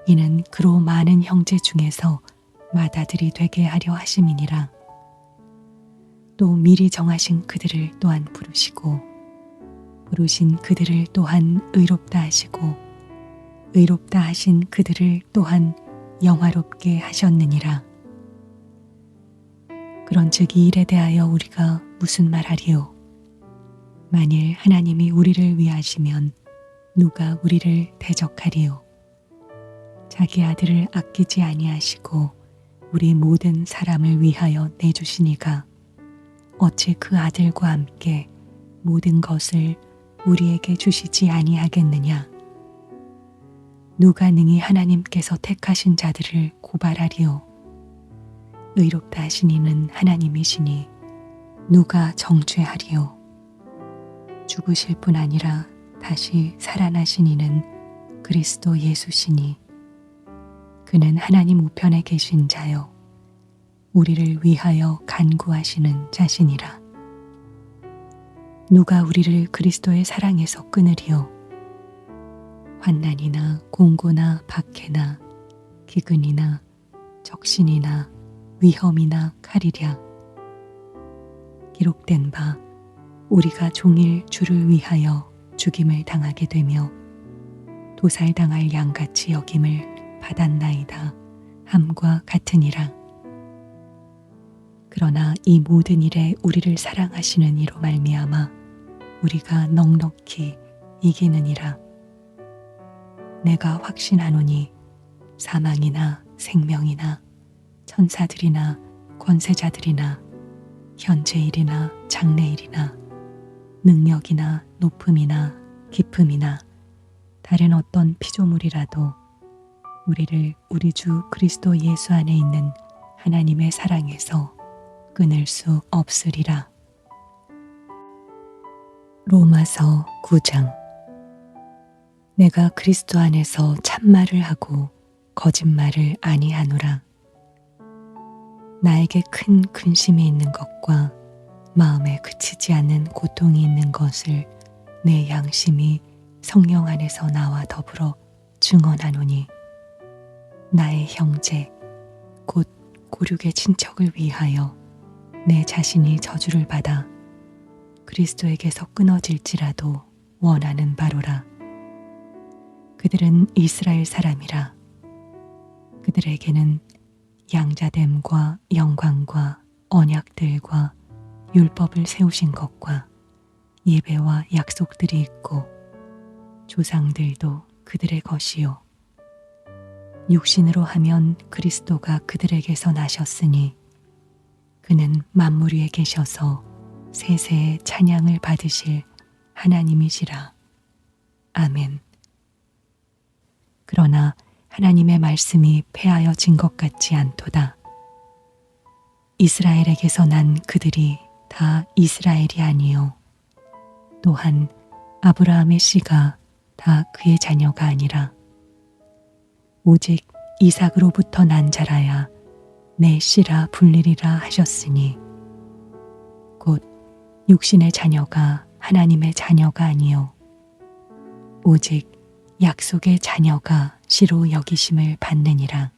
이는 그로 많은 형제 중에서 맏아들이 되게 하려 하심이니라. 또 미리 정하신 그들을 또한 부르시고 부르신 그들을 또한 의롭다 하시고 의롭다 하신 그들을 또한 영화롭게 하셨느니라. 그런즉 이 일에 대하여 우리가 무슨 말하리요? 만일 하나님이 우리를 위하시면 누가 우리를 대적하리요? 자기 아들을 아끼지 아니하시고 우리 모든 사람을 위하여 내주시니가 어찌 그 아들과 함께 모든 것을 우리에게 주시지 아니하겠느냐? 누가 능히 하나님께서 택하신 자들을 고발하리요? 의롭다 하신 이는 하나님이시니 누가 정죄하리요? 죽으실 뿐 아니라 다시 살아나신 이는 그리스도 예수시니 그는 하나님 우편에 계신 자요 우리를 위하여 간구하시는 자시니라. 누가 우리를 그리스도의 사랑에서 끊으리요? 환난이나 공고나 박해나 기근이나 적신이나 위험이나 칼이랴. 기록된 바 우리가 종일 주를 위하여 죽임을 당하게 되며 도살당할 양같이 여김을 받았나이다 함과 같으니라. 그러나 이 모든 일에 우리를 사랑하시는 이로 말미암아 우리가 넉넉히 이기느니라. 내가 확신하노니 사망이나 생명이나 천사들이나 권세자들이나 현재일이나 장래일이나 능력이나 높음이나 깊음이나 다른 어떤 피조물이라도 우리를 우리 주 그리스도 예수 안에 있는 하나님의 사랑에서 끊을 수 없으리라. 로마서 9장. 내가 그리스도 안에서 참말을 하고 거짓말을 아니하노라. 나에게 큰 근심이 있는 것과 마음에 그치지 않는 고통이 있는 것을 내 양심이 성령 안에서 나와 더불어 증언하노니 나의 형제 곧 고륙의 친척을 위하여 내 자신이 저주를 받아 그리스도에게서 끊어질지라도 원하는 바로라. 그들은 이스라엘 사람이라. 그들에게는 양자됨과 영광과 언약들과 율법을 세우신 것과 예배와 약속들이 있고 조상들도 그들의 것이요 육신으로 하면 그리스도가 그들에게서 나셨으니 그는 만물 위에 계셔서 세세의 찬양을 받으실 하나님이시라. 아멘. 그러나 하나님의 말씀이 폐하여진 것 같지 않도다. 이스라엘에게서 난 그들이 다 이스라엘이 아니요 또한 아브라함의 씨가 다 그의 자녀가 아니라 오직 이삭으로부터 난 자라야 내 씨라 불리리라 하셨으니 곧 육신의 자녀가 하나님의 자녀가 아니요 오직 약속의 자녀가 씨로 여기심을 받느니라.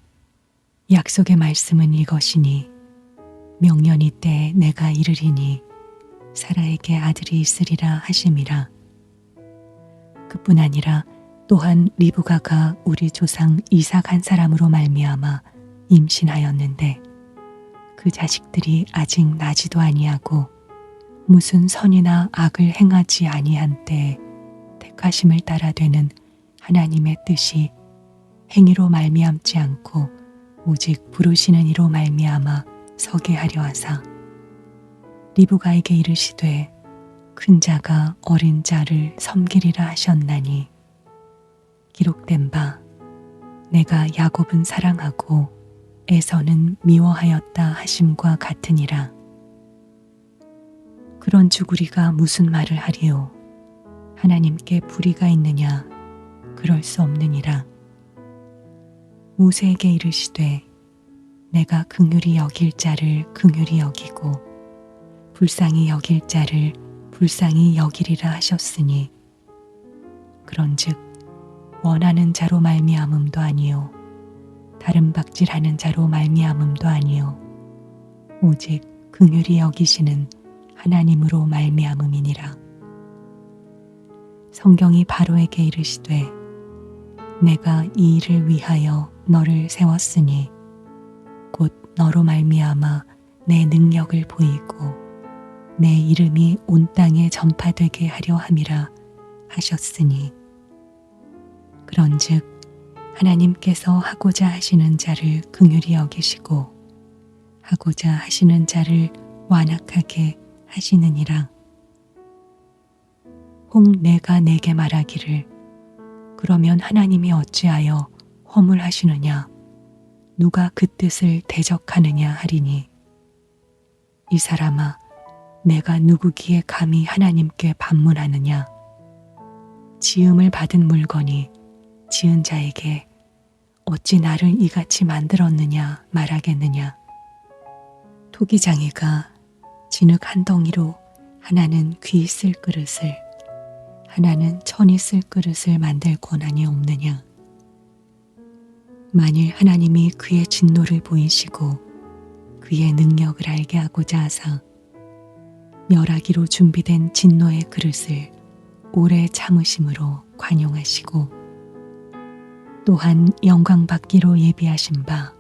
약속의 말씀은 이것이니 명년이 때에 내가 이르리니 사라에게 아들이 있으리라 하심이라. 그뿐 아니라 또한 리브가가 우리 조상 이삭 한 사람으로 말미암아 임신하였는데 그 자식들이 아직 나지도 아니하고 무슨 선이나 악을 행하지 아니한 때에 택하심을 따라 되는 하나님의 뜻이 행위로 말미암지 않고 오직 부르시는 이로 말미암아 서게 하려 하사 리브가에게 이르시되 큰 자가 어린 자를 섬기리라 하셨나니 기록된 바 내가 야곱은 사랑하고 에서는 미워하였다 하심과 같으니라. 그런즉 우리가 무슨 말을 하리요? 하나님께 불의가 있느냐? 그럴 수 없느니라. 모세에게 이르시되 내가 긍휼히 여길 자를 긍휼히 여기고 불쌍히 여길 자를 불쌍히 여기리라 하셨으니 그런즉 원하는 자로 말미암음도 아니요 다른 박질하는 자로 말미암음도 아니요 오직 긍휼히 여기시는 하나님으로 말미암음이니라. 성경이 바로에게 이르시되 내가 이 일을 위하여 너를 세웠으니 곧 너로 말미암아 내 능력을 보이고 내 이름이 온 땅에 전파되게 하려 함이라 하셨으니 그런즉 하나님께서 하고자 하시는 자를 긍휼히 여기시고 하고자 하시는 자를 완악하게 하시느니라. 혹 내가 내게 말하기를 그러면 하나님이 어찌하여 허물하시느냐 누가 그 뜻을 대적하느냐 하리니 이 사람아 내가 누구기에 감히 하나님께 반문하느냐 지음을 받은 물건이 지은 자에게 어찌 나를 이같이 만들었느냐 말하겠느냐. 토기장이가 진흙 한 덩이로 하나는 귀 쓸 그릇을 하나는 천이 쓸 그릇을 만들 권한이 없느냐. 만일 하나님이 그의 진노를 보이시고 그의 능력을 알게 하고자 하사 멸하기로 준비된 진노의 그릇을 오래 참으심으로 관용하시고 또한 영광 받기로 예비하신 바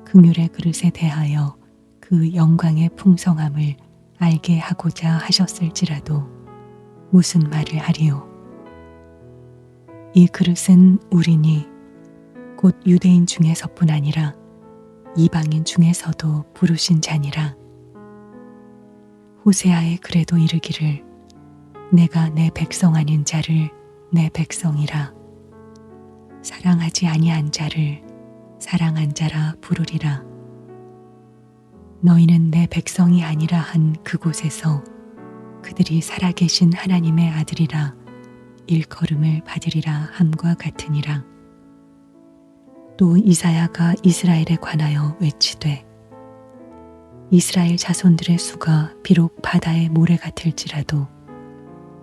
긍휼의 그릇에 대하여 그 영광의 풍성함을 알게 하고자 하셨을지라도 무슨 말을 하리요. 이 그릇은 우리니 곧 유대인 중에서뿐 아니라 이방인 중에서도 부르신 자니라. 호세아에 그래도 이르기를 내가 내 백성 아닌 자를 내 백성이라 사랑하지 아니한 자를 사랑한 자라 부르리라. 너희는 내 백성이 아니라 한 그곳에서 그들이 살아계신 하나님의 아들이라 일컬음을 받으리라 함과 같으니라. 또 이사야가 이스라엘에 관하여 외치되 이스라엘 자손들의 수가 비록 바다의 모래 같을지라도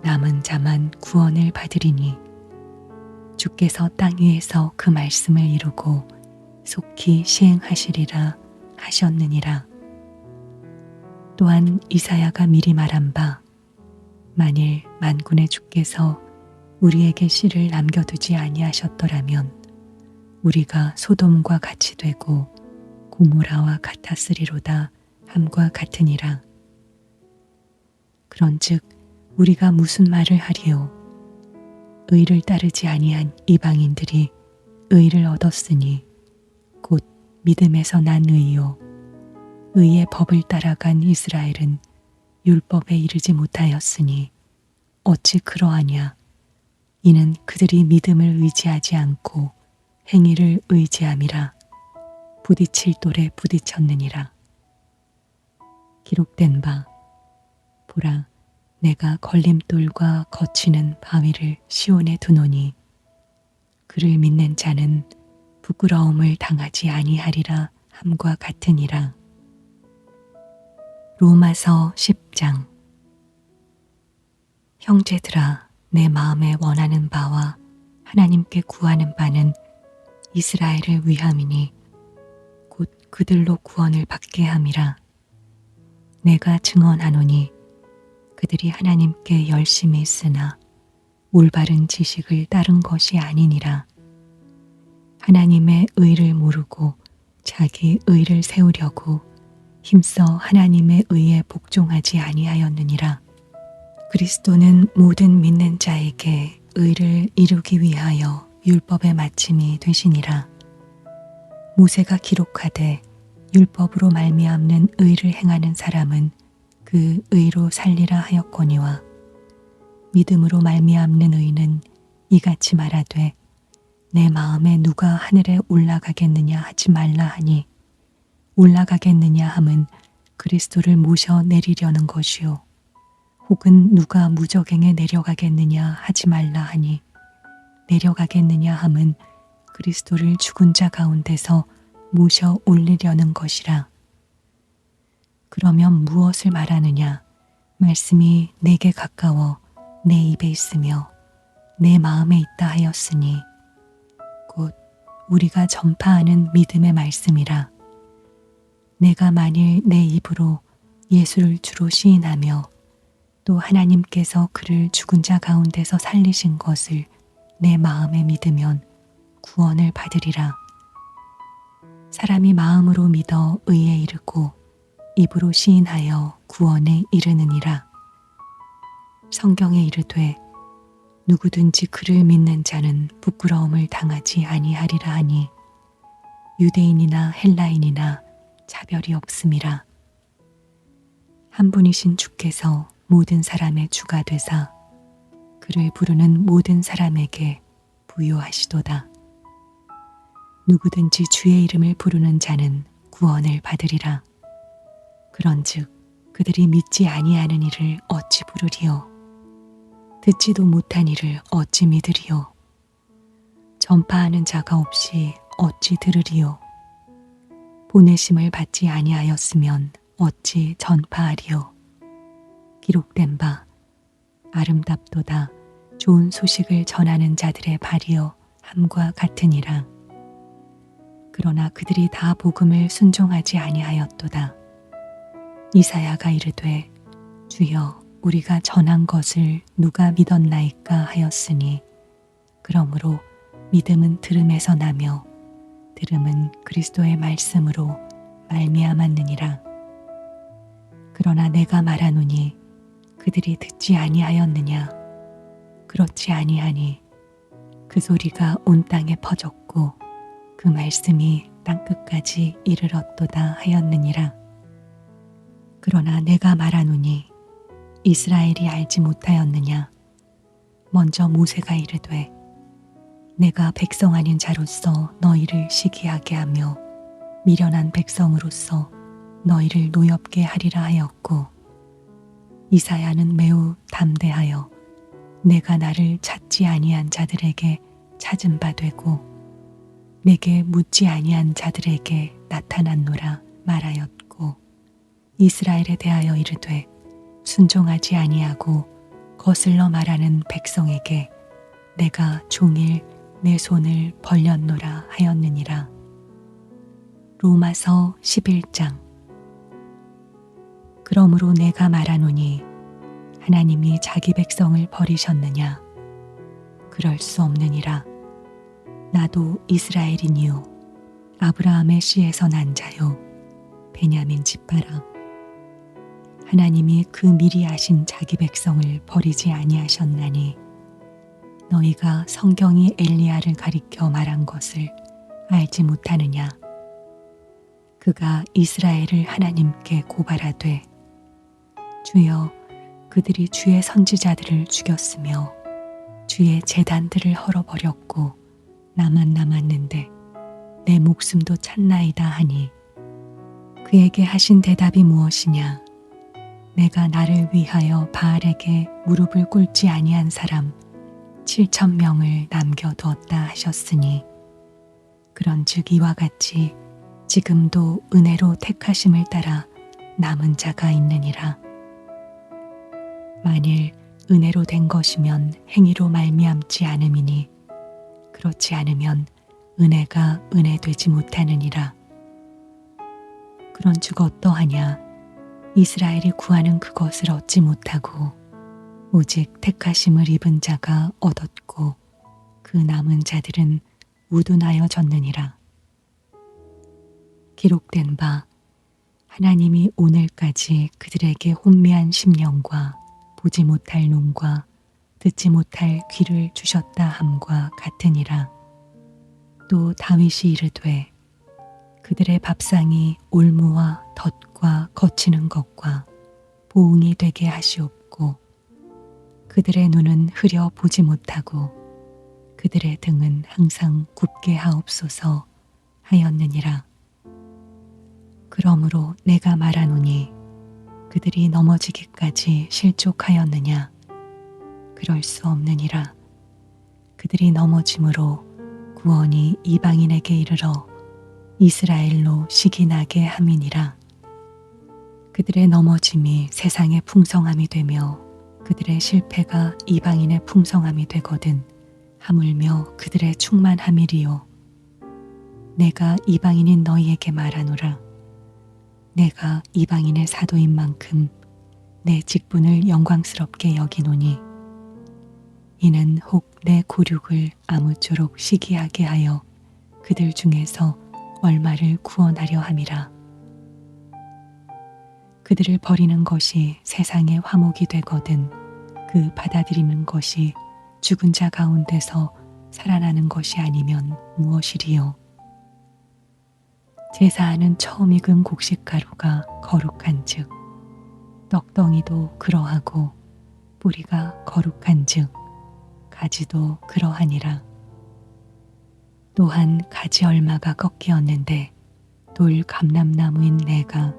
남은 자만 구원을 받으리니 주께서 땅 위에서 그 말씀을 이루고 속히 시행하시리라 하셨느니라. 또한 이사야가 미리 말한 바 만일 만군의 주께서 우리에게 씨를 남겨두지 아니하셨더라면 우리가 소돔과 같이 되고 고모라와 같았으리로다 함과 같으니라. 그런즉 우리가 무슨 말을 하리요. 의를 따르지 아니한 이방인들이 의를 얻었으니 곧 믿음에서 난 의요 의의 법을 따라간 이스라엘은 율법에 이르지 못하였으니 어찌 그러하냐. 이는 그들이 믿음을 의지하지 않고 행위를 의지함이라 부딪힐 돌에 부딪혔느니라. 기록된 바 보라 내가 걸림돌과 거치는 바위를 시온에 두노니 그를 믿는 자는 부끄러움을 당하지 아니하리라 함과 같으니라. 로마서 10장. 형제들아 내 마음에 원하는 바와 하나님께 구하는 바는 이스라엘을 위함이니 곧 그들로 구원을 받게 함이라. 내가 증언하노니 그들이 하나님께 열심히 쓰나 올바른 지식을 따른 것이 아니니라. 하나님의 의를 모르고 자기 의를 세우려고 힘써 하나님의 의에 복종하지 아니하였느니라. 그리스도는 모든 믿는 자에게 의를 이루기 위하여 율법의 마침이 되시니라. 모세가 기록하되 율법으로 말미암는 의를 행하는 사람은 그 의로 살리라 하였거니와 믿음으로 말미암는 의는 이같이 말하되 내 마음에 누가 하늘에 올라가겠느냐 하지 말라 하니 올라가겠느냐 함은 그리스도를 모셔 내리려는 것이요 혹은 누가 무저갱에 내려가겠느냐 하지 말라 하니 내려가겠느냐 함은 그리스도를 죽은 자 가운데서 모셔 올리려는 것이라. 그러면 무엇을 말하느냐? 말씀이 내게 가까워 내 입에 있으며 내 마음에 있다 하였으니 곧 우리가 전파하는 믿음의 말씀이라. 내가 만일 내 입으로 예수를 주로 시인하며 또 하나님께서 그를 죽은 자 가운데서 살리신 것을 내 마음에 믿으면 구원을 받으리라. 사람이 마음으로 믿어 의에 이르고 입으로 시인하여 구원에 이르느니라. 성경에 이르되 누구든지 그를 믿는 자는 부끄러움을 당하지 아니하리라 하니 유대인이나 헬라인이나 차별이 없음이라. 한 분이신 주께서 모든 사람의 주가 되사 그를 부르는 모든 사람에게 부요하시도다. 누구든지 주의 이름을 부르는 자는 구원을 받으리라. 그런즉 그들이 믿지 아니하는 이를 어찌 부르리요? 듣지도 못한 이를 어찌 믿으리요? 전파하는 자가 없이 어찌 들으리요? 보내심을 받지 아니하였으면 어찌 전파하리요? 기록된 바 아름답도다 좋은 소식을 전하는 자들의 발이여 함과 같으니라. 그러나 그들이 다 복음을 순종하지 아니하였도다. 이사야가 이르되 주여 우리가 전한 것을 누가 믿었나이까 하였으니 그러므로 믿음은 들음에서 나며 들음은 그리스도의 말씀으로 말미암았느니라. 그러나 내가 말하노니 그들이 듣지 아니하였느냐? 그렇지 아니하니 그 소리가 온 땅에 퍼졌고 그 말씀이 땅끝까지 이르렀도다 하였느니라. 그러나 내가 말하노니 이스라엘이 알지 못하였느냐? 먼저 모세가 이르되 내가 백성 아닌 자로서 너희를 시기하게 하며 미련한 백성으로서 너희를 노엽게 하리라 하였고 이사야는 매우 담대하여 내가 나를 찾지 아니한 자들에게 찾은 바 되고 내게 묻지 아니한 자들에게 나타났노라 말하였고 이스라엘에 대하여 이르되 순종하지 아니하고 거슬러 말하는 백성에게 내가 종일 내 손을 벌렸노라 하였느니라. 로마서 11장. 그러므로 내가 말하노니 하나님이 자기 백성을 버리셨느냐? 그럴 수 없느니라. 나도 이스라엘이니요 아브라함의 씨에서 난 자요 베냐민 지파라. 하나님이 그 미리 아신 자기 백성을 버리지 아니하셨나니 너희가 성경이 엘리야를 가리켜 말한 것을 알지 못하느냐? 그가 이스라엘을 하나님께 고발하되 주여 그들이 주의 선지자들을 죽였으며 주의 제단들을 헐어버렸고 나만 남았는데 내 목숨도 찾나이다 하니 그에게 하신 대답이 무엇이냐? 내가 나를 위하여 바알에게 무릎을 꿇지 아니한 사람 7,000명을 남겨두었다 하셨으니 그런즉 이와 같이 지금도 은혜로 택하심을 따라 남은 자가 있느니라. 만일 은혜로 된 것이면 행위로 말미암지 않음이니 그렇지 않으면 은혜가 은혜 되지 못하느니라. 그런즉 어떠하냐? 이스라엘이 구하는 그것을 얻지 못하고 오직 택하심을 입은 자가 얻었고 그 남은 자들은 우둔하여졌느니라. 기록된 바 하나님이 오늘까지 그들에게 혼미한 심령과 보지 못할 눈과 듣지 못할 귀를 주셨다 함과 같으니라. 또 다윗이 이르되 그들의 밥상이 올무와 덫과 거치는 것과 보응이 되게 하시옵고 그들의 눈은 흐려 보지 못하고 그들의 등은 항상 굽게 하옵소서 하였느니라. 그러므로 내가 말하노니 그들이 넘어지기까지 실족하였느냐? 그럴 수 없느니라. 그들이 넘어짐으로 구원이 이방인에게 이르러 이스라엘로 식이 나게 함이니라. 그들의 넘어짐이 세상의 풍성함이 되며 그들의 실패가 이방인의 풍성함이 되거든 하물며 그들의 충만함이리요. 내가 이방인인 너희에게 말하노라. 내가 이방인의 사도인 만큼 내 직분을 영광스럽게 여기노니 이는 혹 내 고륙을 아무쪼록 시기하게 하여 그들 중에서 얼마를 구원하려 함이라. 그들을 버리는 것이 세상의 화목이 되거든 그 받아들이는 것이 죽은 자 가운데서 살아나는 것이 아니면 무엇이리요. 제사하는 처음 익은 곡식가루가 거룩한즉 떡덩이도 그러하고 뿌리가 거룩한즉 가지도 그러하니라. 또한 가지 얼마가 꺾이었는데 돌 감람나무인 내가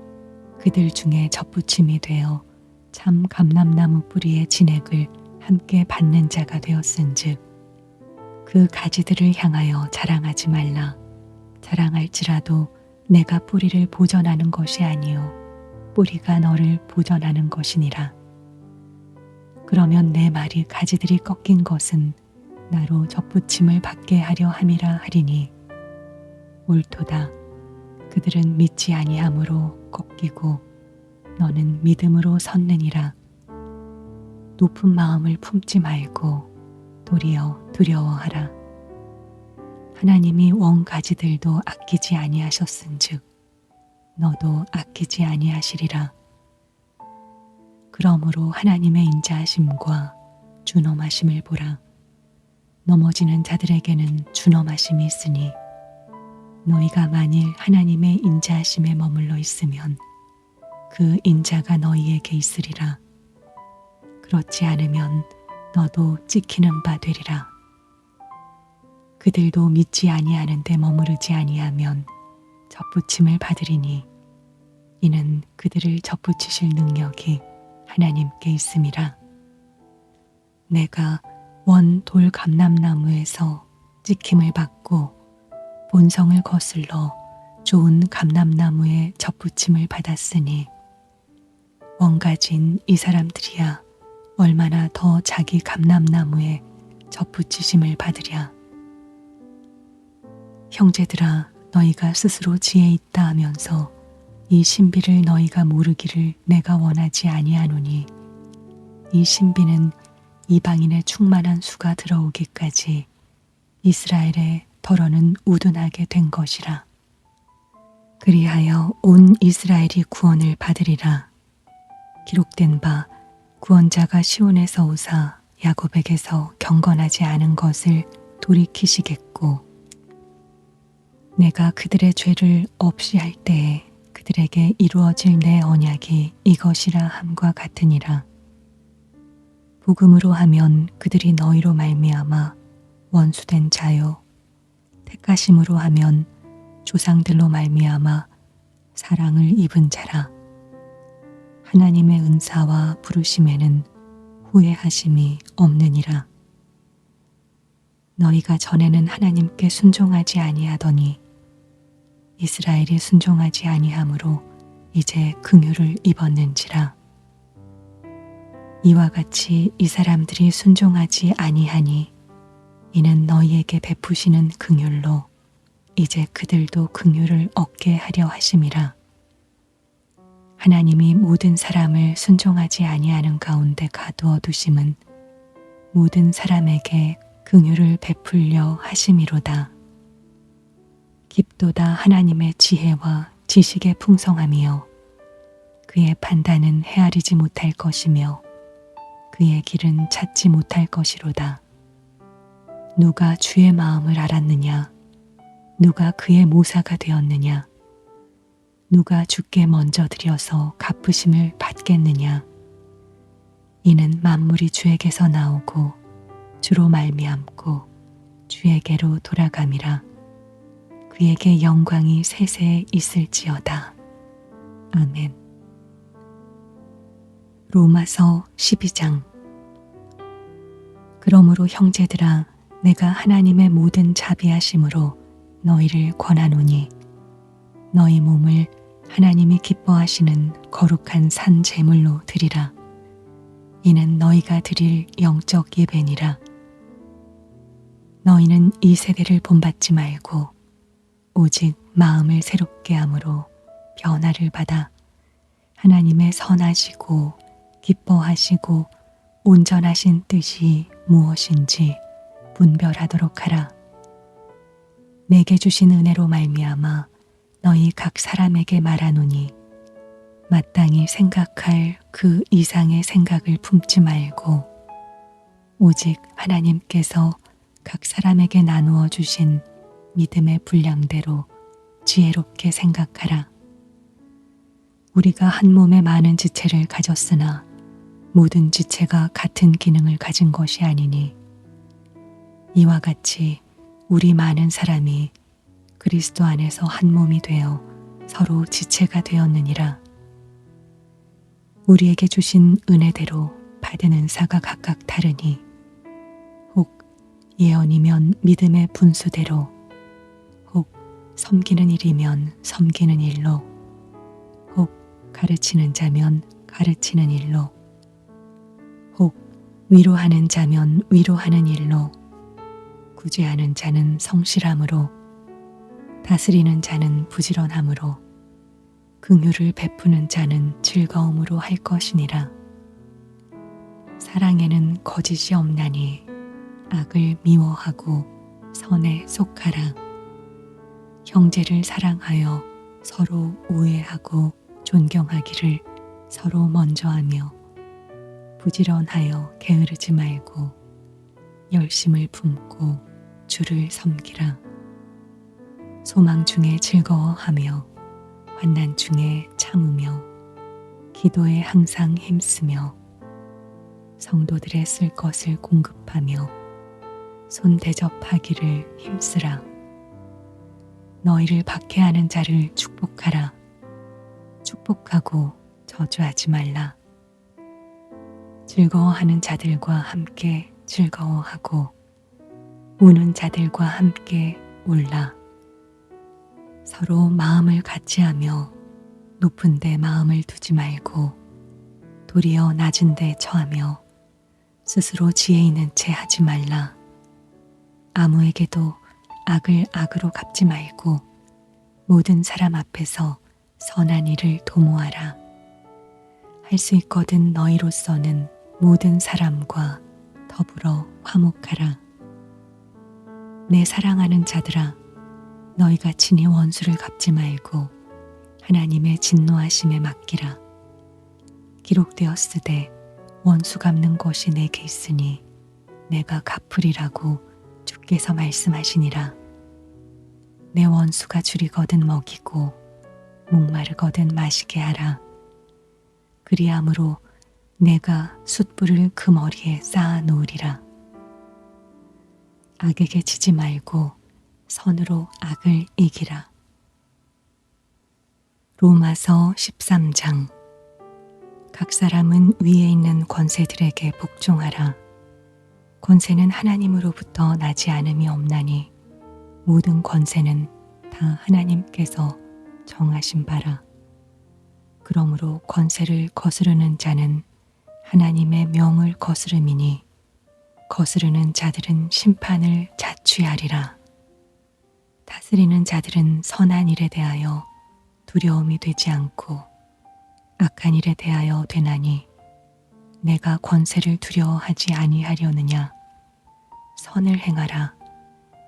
그들 중에 접붙임이 되어 참 감람나무 뿌리의 진액을 함께 받는 자가 되었은즉 그 가지들을 향하여 자랑하지 말라. 자랑할지라도 내가 뿌리를 보전하는 것이 아니요 뿌리가 너를 보전하는 것이니라. 그러면 내 말이 가지들이 꺾인 것은 나로 접붙임을 받게 하려 함이라 하리니 옳도다. 그들은 믿지 아니함으로 꺾이고 너는 믿음으로 섰느니라. 높은 마음을 품지 말고 도리어 두려워하라. 하나님이 원가지들도 아끼지 아니하셨은즉 너도 아끼지 아니하시리라. 그러므로 하나님의 인자하심과 준엄하심을 보라. 넘어지는 자들에게는 준엄하심이 있으니 너희가 만일 하나님의 인자하심에 머물러 있으면 그 인자가 너희에게 있으리라. 그렇지 않으면 너도 찍히는 바 되리라. 그들도 믿지 아니하는데 머무르지 아니하면 접붙임을 받으리니 이는 그들을 접붙이실 능력이 하나님께 있음이라. 내가 원 돌 감람나무에서 찍힘을 받고 본성을 거슬러 좋은 감람나무에 접붙임을 받았으니 원가진 이 사람들이야 얼마나 더 자기 감람나무에 접붙이심을 받으랴. 형제들아, 너희가 스스로 지혜 있다 하면서 이 신비를 너희가 모르기를 내가 원하지 아니하노니 이 신비는 이방인의 충만한 수가 들어오기까지 이스라엘의 덜어는 우둔하게 된 것이라. 그리하여 온 이스라엘이 구원을 받으리라. 기록된 바 구원자가 시온에서 오사 야곱에게서 경건하지 않은 것을 돌이키시겠고 내가 그들의 죄를 없이 할 때에 그들에게 이루어질 내 언약이 이것이라 함과 같으니라. 복음으로 하면 그들이 너희로 말미암아 원수된 자요 택하심으로 하면 조상들로 말미암아 사랑을 입은 자라. 하나님의 은사와 부르심에는 후회하심이 없느니라. 너희가 전에는 하나님께 순종하지 아니하더니 이스라엘이 순종하지 아니하므로 이제 긍휼을 입었는지라. 이와 같이 이 사람들이 순종하지 아니하니 이는 너희에게 베푸시는 긍휼로 이제 그들도 긍휼을 얻게 하려 하심이라. 하나님이 모든 사람을 순종하지 아니하는 가운데 가두어 두심은 모든 사람에게 긍휼을 베풀려 하심이로다. 깊도다 하나님의 지혜와 지식의 풍성함이요 그의 판단은 헤아리지 못할 것이며 그의 길은 찾지 못할 것이로다. 누가 주의 마음을 알았느냐? 누가 그의 모사가 되었느냐? 누가 주께 먼저 드려서 갚으심을 받겠느냐? 이는 만물이 주에게서 나오고 주로 말미암고 주에게로 돌아감이라. 그에게 영광이 세세에 있을지어다. 아멘. 로마서 12장. 그러므로 형제들아, 내가 하나님의 모든 자비하심으로 너희를 권하노니 너희 몸을 하나님이 기뻐하시는 거룩한 산 제물로 드리라. 이는 너희가 드릴 영적 예배니라. 너희는 이 세대를 본받지 말고 오직 마음을 새롭게 함으로 변화를 받아 하나님의 선하시고 기뻐하시고 온전하신 뜻이 무엇인지 분별하도록 하라. 내게 주신 은혜로 말미암아 너희 각 사람에게 말하노니 마땅히 생각할 그 이상의 생각을 품지 말고 오직 하나님께서 각 사람에게 나누어 주신 믿음의 분량대로 지혜롭게 생각하라. 우리가 한 몸에 많은 지체를 가졌으나 모든 지체가 같은 기능을 가진 것이 아니니 이와 같이 우리 많은 사람이 그리스도 안에서 한 몸이 되어 서로 지체가 되었느니라. 우리에게 주신 은혜대로 받은 은사가 각각 다르니 혹 예언이면 믿음의 분수대로 혹 섬기는 일이면 섬기는 일로 혹 가르치는 자면 가르치는 일로 혹 위로하는 자면 위로하는 일로 구제하는 자는 성실함으로 다스리는 자는 부지런함으로 긍휼을 베푸는 자는 즐거움으로 할 것이니라. 사랑에는 거짓이 없나니 악을 미워하고 선에 속하라. 형제를 사랑하여 서로 우애하고 존경하기를 서로 먼저 하며 부지런하여 게으르지 말고 열심을 품고 주를 섬기라. 소망 중에 즐거워하며 환난 중에 참으며 기도에 항상 힘쓰며 성도들의 쓸 것을 공급하며 손 대접하기를 힘쓰라. 너희를 박해하는 자를 축복하라. 축복하고 저주하지 말라. 즐거워하는 자들과 함께 즐거워하고 우는 자들과 함께 울라. 서로 마음을 같이 하며 높은 데 마음을 두지 말고 도리어 낮은 데 처하며 스스로 지혜 있는 채 하지 말라. 아무에게도 악을 악으로 갚지 말고 모든 사람 앞에서 선한 일을 도모하라. 할 수 있거든 너희로서는 모든 사람과 더불어 화목하라. 내 사랑하는 자들아, 너희가 친히 원수를 갚지 말고 하나님의 진노하심에 맡기라. 기록되었으되 원수 갚는 것이 내게 있으니 내가 갚으리라고 주께서 말씀하시니라. 내 원수가 줄이거든 먹이고 목마르거든 마시게 하라. 그리함으로 내가 숯불을 그 머리에 쌓아 놓으리라. 악에게 지지 말고 선으로 악을 이기라. 로마서 13장. 각 사람은 위에 있는 권세들에게 복종하라. 권세는 하나님으로부터 나지 않음이 없나니 모든 권세는 다 하나님께서 정하신 바라. 그러므로 권세를 거스르는 자는 하나님의 명을 거스름이니 거스르는 자들은 심판을 자취하리라. 다스리는 자들은 선한 일에 대하여 두려움이 되지 않고 악한 일에 대하여 되나니 내가 권세를 두려워하지 아니하려느냐. 선을 행하라.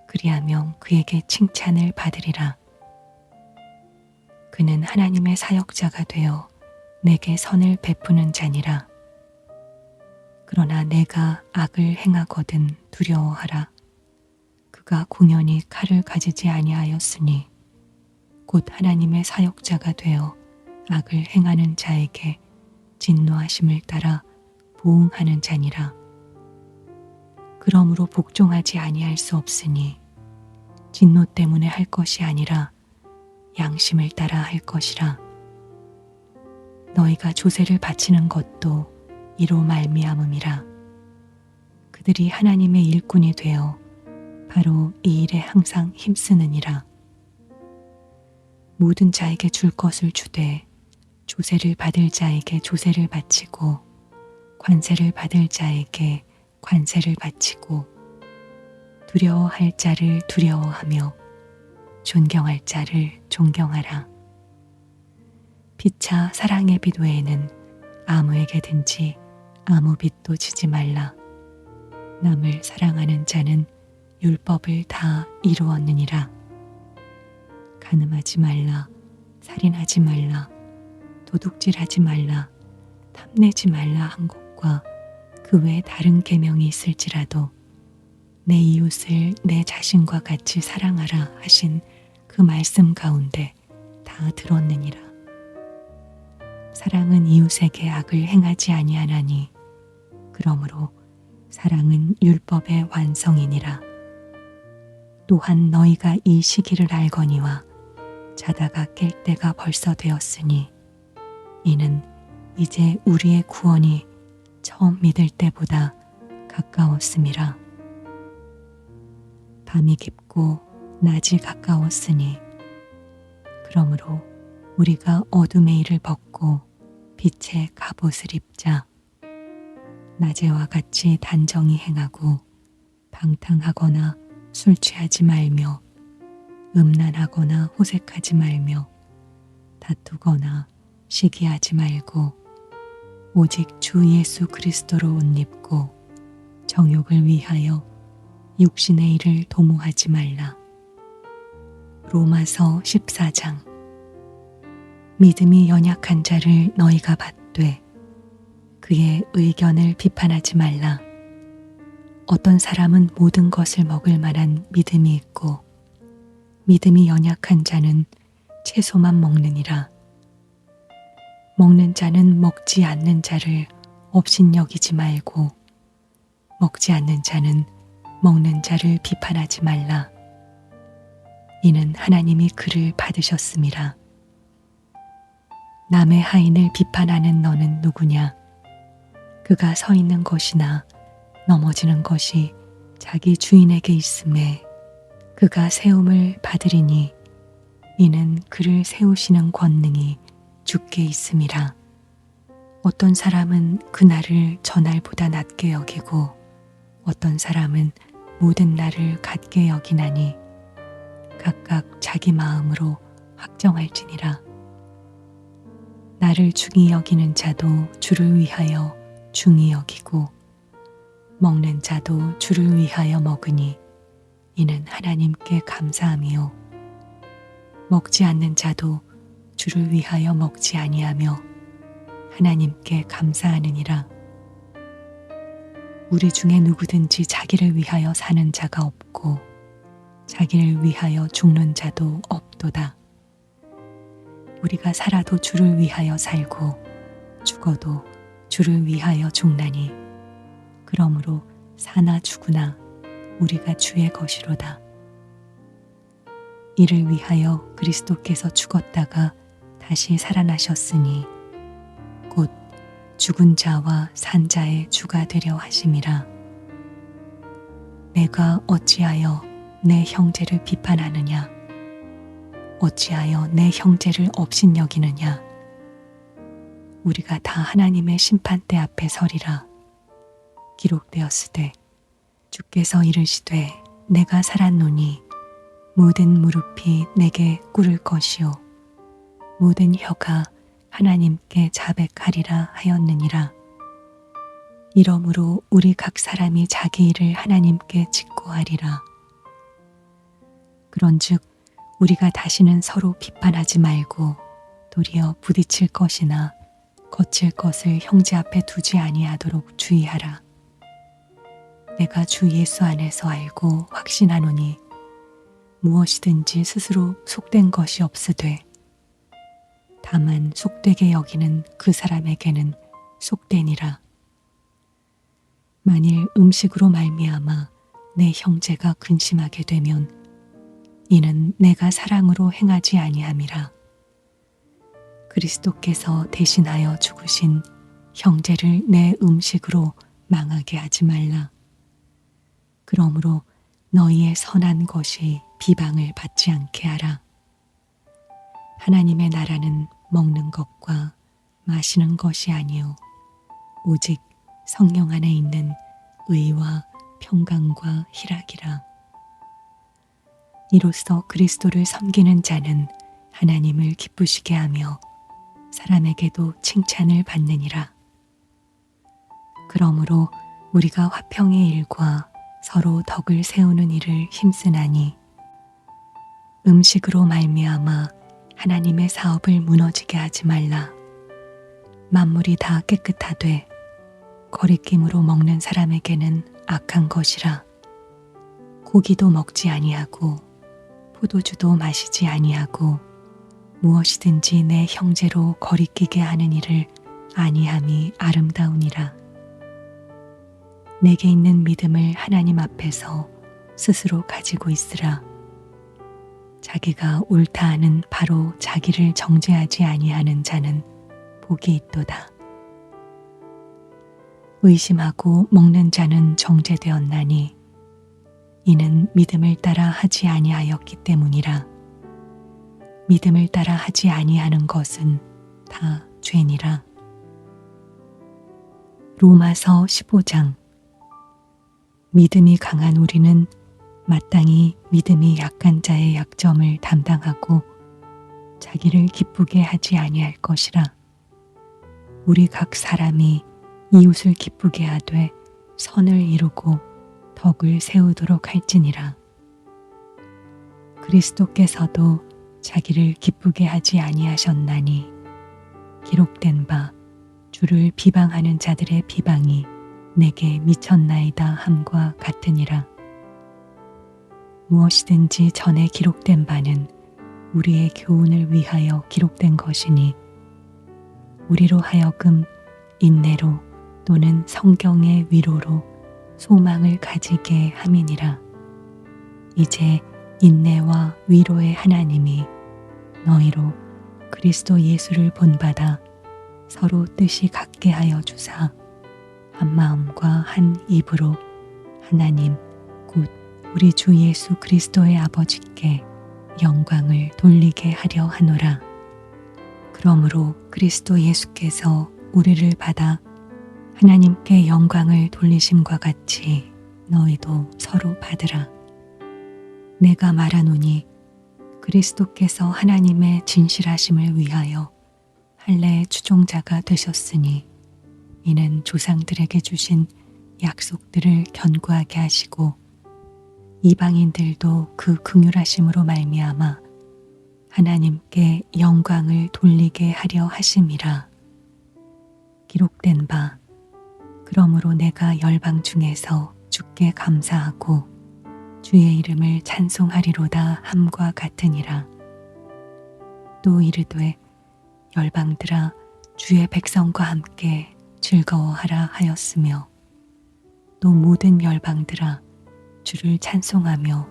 그리하면 그에게 칭찬을 받으리라. 그는 하나님의 사역자가 되어 내게 선을 베푸는 자니라. 그러나 내가 악을 행하거든 두려워하라. 그가 공연히 칼을 가지지 아니하였으니 곧 하나님의 사역자가 되어 악을 행하는 자에게 진노하심을 따라 보응하는 자니라. 그러므로 복종하지 아니할 수 없으니 진노 때문에 할 것이 아니라 양심을 따라 할 것이라. 너희가 조세를 바치는 것도 이로 말미암음이라. 그들이 하나님의 일꾼이 되어 바로 이 일에 항상 힘쓰느니라. 모든 자에게 줄 것을 주되 조세를 받을 자에게 조세를 바치고 관세를 받을 자에게 관세를 바치고 두려워할 자를 두려워하며 존경할 자를 존경하라. 피차 사랑의 빛 외에는 아무에게든지 아무 빛도 지지 말라. 남을 사랑하는 자는 율법을 다 이루었느니라. 간음하지 말라. 살인하지 말라. 도둑질하지 말라. 탐내지 말라 한 것과 그 외에 다른 계명이 있을지라도 내 이웃을 내 자신과 같이 사랑하라 하신 그 말씀 가운데 다 들었느니라. 사랑은 이웃에게 악을 행하지 아니하나니 그러므로 사랑은 율법의 완성이니라. 또한 너희가 이 시기를 알거니와 자다가 깰 때가 벌써 되었으니 이는 이제 우리의 구원이 처음 믿을 때보다 가까웠음이라. 밤이 깊고 낮이 가까웠으니 그러므로 우리가 어둠의 일을 벗고 빛의 갑옷을 입자. 낮에와 같이 단정히 행하고 방탕하거나 술 취하지 말며 음란하거나 호색하지 말며 다투거나 시기하지 말고 오직 주 예수 그리스도로 옷 입고 정욕을 위하여 육신의 일을 도모하지 말라. 로마서 14장. 믿음이 연약한 자를 너희가 받되 그의 의견을 비판하지 말라. 어떤 사람은 모든 것을 먹을 만한 믿음이 있고 믿음이 연약한 자는 채소만 먹느니라. 먹는 자는 먹지 않는 자를 업신여기지 말고 먹지 않는 자는 먹는 자를 비판하지 말라. 이는 하나님이 그를 받으셨음이라. 남의 하인을 비판하는 너는 누구냐? 그가 서 있는 것이나 넘어지는 것이 자기 주인에게 있음에 그가 세움을 받으리니 이는 그를 세우시는 권능이 주께 있음이라. 어떤 사람은 그날을 저날보다 낮게 여기고 어떤 사람은 모든 날을 같게 여기나니 각각 자기 마음으로 확정할지니라. 나를 중히 여기는 자도 주를 위하여 중히 여기고 먹는 자도 주를 위하여 먹으니 이는 하나님께 감사함이요 먹지 않는 자도 주를 위하여 먹지 아니하며 하나님께 감사하느니라. 우리 중에 누구든지 자기를 위하여 사는 자가 없고 자기를 위하여 죽는 자도 없도다. 우리가 살아도 주를 위하여 살고 죽어도 주를 위하여 죽나니 그러므로 사나 죽으나 우리가 주의 것이로다. 이를 위하여 그리스도께서 죽었다가 다시 살아나셨으니 곧 죽은 자와 산 자의 주가 되려 하심이라. 내가 어찌하여 내 형제를 비판하느냐? 어찌하여 내 형제를 업신여기느냐? 우리가 다 하나님의 심판대 앞에 서리라. 기록되었으되 주께서 이르시되 내가 살았노니 모든 무릎이 내게 꿇을 것이요 모든 혀가 하나님께 자백하리라 하였느니라. 이러므로 우리 각 사람이 자기 일을 하나님께 직고하리라. 그런즉 우리가 다시는 서로 비판하지 말고 도리어 부딪힐 것이나 거칠 것을 형제 앞에 두지 아니하도록 주의하라. 내가 주 예수 안에서 알고 확신하노니 무엇이든지 스스로 속된 것이 없으되 다만 속되게 여기는 그 사람에게는 속되니라. 만일 음식으로 말미암아 내 형제가 근심하게 되면 이는 내가 사랑으로 행하지 아니함이라. 그리스도께서 대신하여 죽으신 형제를 내 음식으로 망하게 하지 말라. 그러므로 너희의 선한 것이 비방을 받지 않게 하라. 하나님의 나라는 먹는 것과 마시는 것이 아니요 오직 성령 안에 있는 의와 평강과 희락이라. 이로써 그리스도를 섬기는 자는 하나님을 기쁘시게 하며 사람에게도 칭찬을 받느니라. 그러므로 우리가 화평의 일과 서로 덕을 세우는 일을 힘쓰나니 음식으로 말미암아 하나님의 사업을 무너지게 하지 말라. 만물이 다 깨끗하되 거리낌으로 먹는 사람에게는 악한 것이라. 고기도 먹지 아니하고 포도주도 마시지 아니하고 무엇이든지 내 형제로 거리끼게 하는 일을 아니함이 아름다우니라. 내게 있는 믿음을 하나님 앞에서 스스로 가지고 있으라. 자기가 옳다 하는 바로 자기를 정죄하지 아니하는 자는 복이 있도다. 의심하고 먹는 자는 정죄되었나니 이는 믿음을 따라 하지 아니하였기 때문이라. 믿음을 따라 하지 아니하는 것은 다 죄니라. 로마서 15장. 믿음이 강한 우리는 마땅히 믿음이 약한 자의 약점을 담당하고 자기를 기쁘게 하지 아니할 것이라. 우리 각 사람이 이웃을 기쁘게 하되 선을 이루고 덕을 세우도록 할지니라. 그리스도께서도 자기를 기쁘게 하지 아니하셨나니 기록된 바 주를 비방하는 자들의 비방이 내게 미쳤나이다 함과 같으니라. 무엇이든지 전에 기록된 바는 우리의 교훈을 위하여 기록된 것이니 우리로 하여금 인내로 또는 성경의 위로로 소망을 가지게 함이니라. 이제 인내와 위로의 하나님이 너희로 그리스도 예수를 본받아 서로 뜻이 같게 하여 주사 한 마음과 한 입으로 하나님 곧 우리 주 예수 그리스도의 아버지께 영광을 돌리게 하려 하노라. 그러므로 그리스도 예수께서 우리를 받아 하나님께 영광을 돌리심과 같이 너희도 서로 받으라. 내가 말하노니 그리스도께서 하나님의 진실하심을 위하여 할례의 추종자가 되셨으니 이는 조상들에게 주신 약속들을 견고하게 하시고 이방인들도 그 긍휼하심으로 말미암아 하나님께 영광을 돌리게 하려 하심이라. 기록된 바 그러므로 내가 열방 중에서 주께 감사하고 주의 이름을 찬송하리로다 함과 같으니라. 또 이르되 열방들아 주의 백성과 함께 즐거워하라 하였으며 또 모든 열방들아 주를 찬송하며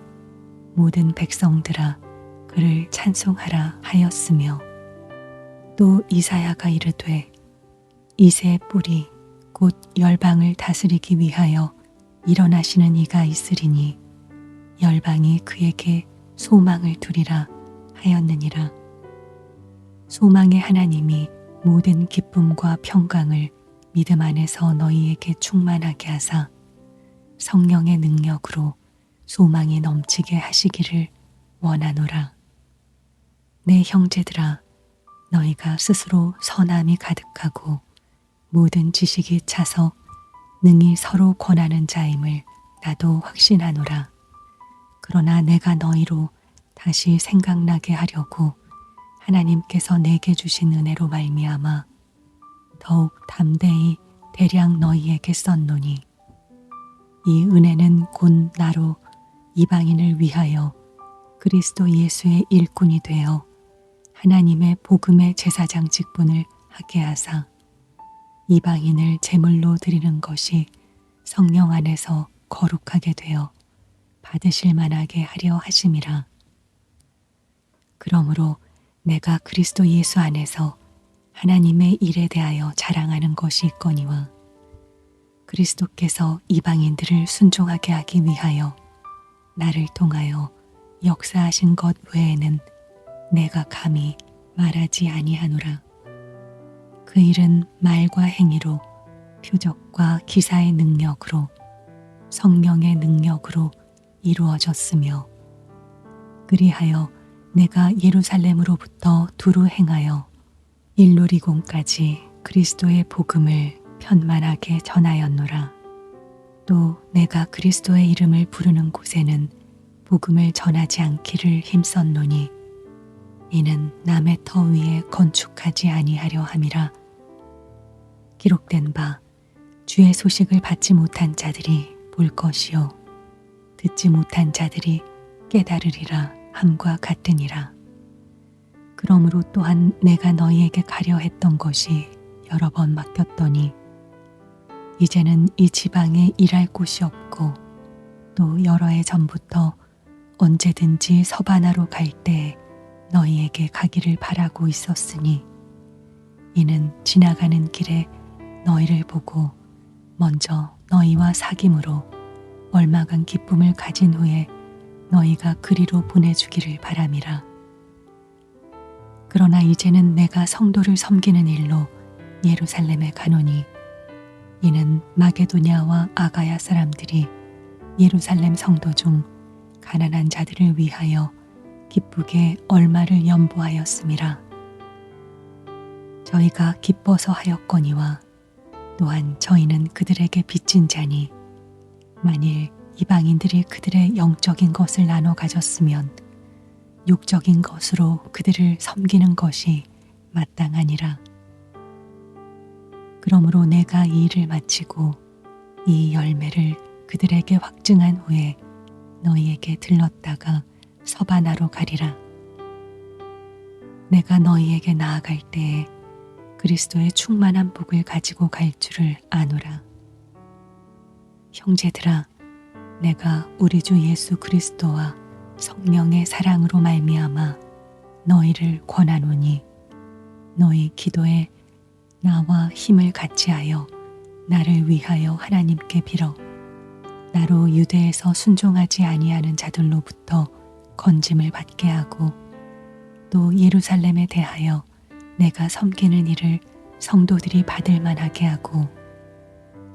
모든 백성들아 그를 찬송하라 하였으며 또 이사야가 이르되 이새의 뿌리 곧 열방을 다스리기 위하여 일어나시는 이가 있으리니 열방이 그에게 소망을 두리라 하였느니라. 소망의 하나님이 모든 기쁨과 평강을 믿음 안에서 너희에게 충만하게 하사 성령의 능력으로 소망이 넘치게 하시기를 원하노라. 내 형제들아, 너희가 스스로 선함이 가득하고 모든 지식이 차서 능히 서로 권하는 자임을 나도 확신하노라. 그러나 내가 너희로 다시 생각나게 하려고 하나님께서 내게 주신 은혜로 말미암아 더욱 담대히 대량 너희에게 썼노니 이 은혜는 곧 나로 이방인을 위하여 그리스도 예수의 일꾼이 되어 하나님의 복음의 제사장 직분을 하게 하사 이방인을 제물로 드리는 것이 성령 안에서 거룩하게 되어 받으실 만하게 하려 하심이라. 그러므로 내가 그리스도 예수 안에서 하나님의 일에 대하여 자랑하는 것이 있거니와 그리스도께서 이방인들을 순종하게 하기 위하여 나를 통하여 역사하신 것 외에는 내가 감히 말하지 아니하노라. 그 일은 말과 행위로 표적과 기사의 능력으로 성령의 능력으로 이루어졌으며 그리하여 내가 예루살렘으로부터 두루 행하여 일루리곤까지 그리스도의 복음을 편만하게 전하였노라. 또 내가 그리스도의 이름을 부르는 곳에는 복음을 전하지 않기를 힘썼노니 이는 남의 터 위에 건축하지 아니하려 함이라. 기록된 바 주의 소식을 받지 못한 자들이 볼 것이요 듣지 못한 자들이 깨달으리라 함과 같으니라. 그러므로 또한 내가 너희에게 가려 했던 것이 여러 번 맡겼더니 이제는 이 지방에 일할 곳이 없고 또 여러 해 전부터 언제든지 서바나로 갈 때에 너희에게 가기를 바라고 있었으니 이는 지나가는 길에 너희를 보고 먼저 너희와 사귐으로 얼마간 기쁨을 가진 후에 너희가 그리로 보내주기를 바람이라. 그러나 이제는 내가 성도를 섬기는 일로 예루살렘에 가노니 이는 마게도냐와 아가야 사람들이 예루살렘 성도 중 가난한 자들을 위하여 기쁘게 얼마를 연보하였음이라. 저희가 기뻐서 하였거니와 또한 저희는 그들에게 빚진 자니 만일 이방인들이 그들의 영적인 것을 나눠 가졌으면 육적인 것으로 그들을 섬기는 것이 마땅하니라. 그러므로 내가 이 일을 마치고 이 열매를 그들에게 확증한 후에 너희에게 들렀다가 서바나로 가리라. 내가 너희에게 나아갈 때에 그리스도의 충만한 복을 가지고 갈 줄을 아노라. 형제들아, 내가 우리 주 예수 그리스도와 성령의 사랑으로 말미암아 너희를 권하노니 너희 기도에 나와 힘을 같이 하여 나를 위하여 하나님께 빌어 나로 유대에서 순종하지 아니하는 자들로부터 건짐을 받게 하고 또 예루살렘에 대하여 내가 섬기는 일을 성도들이 받을 만하게 하고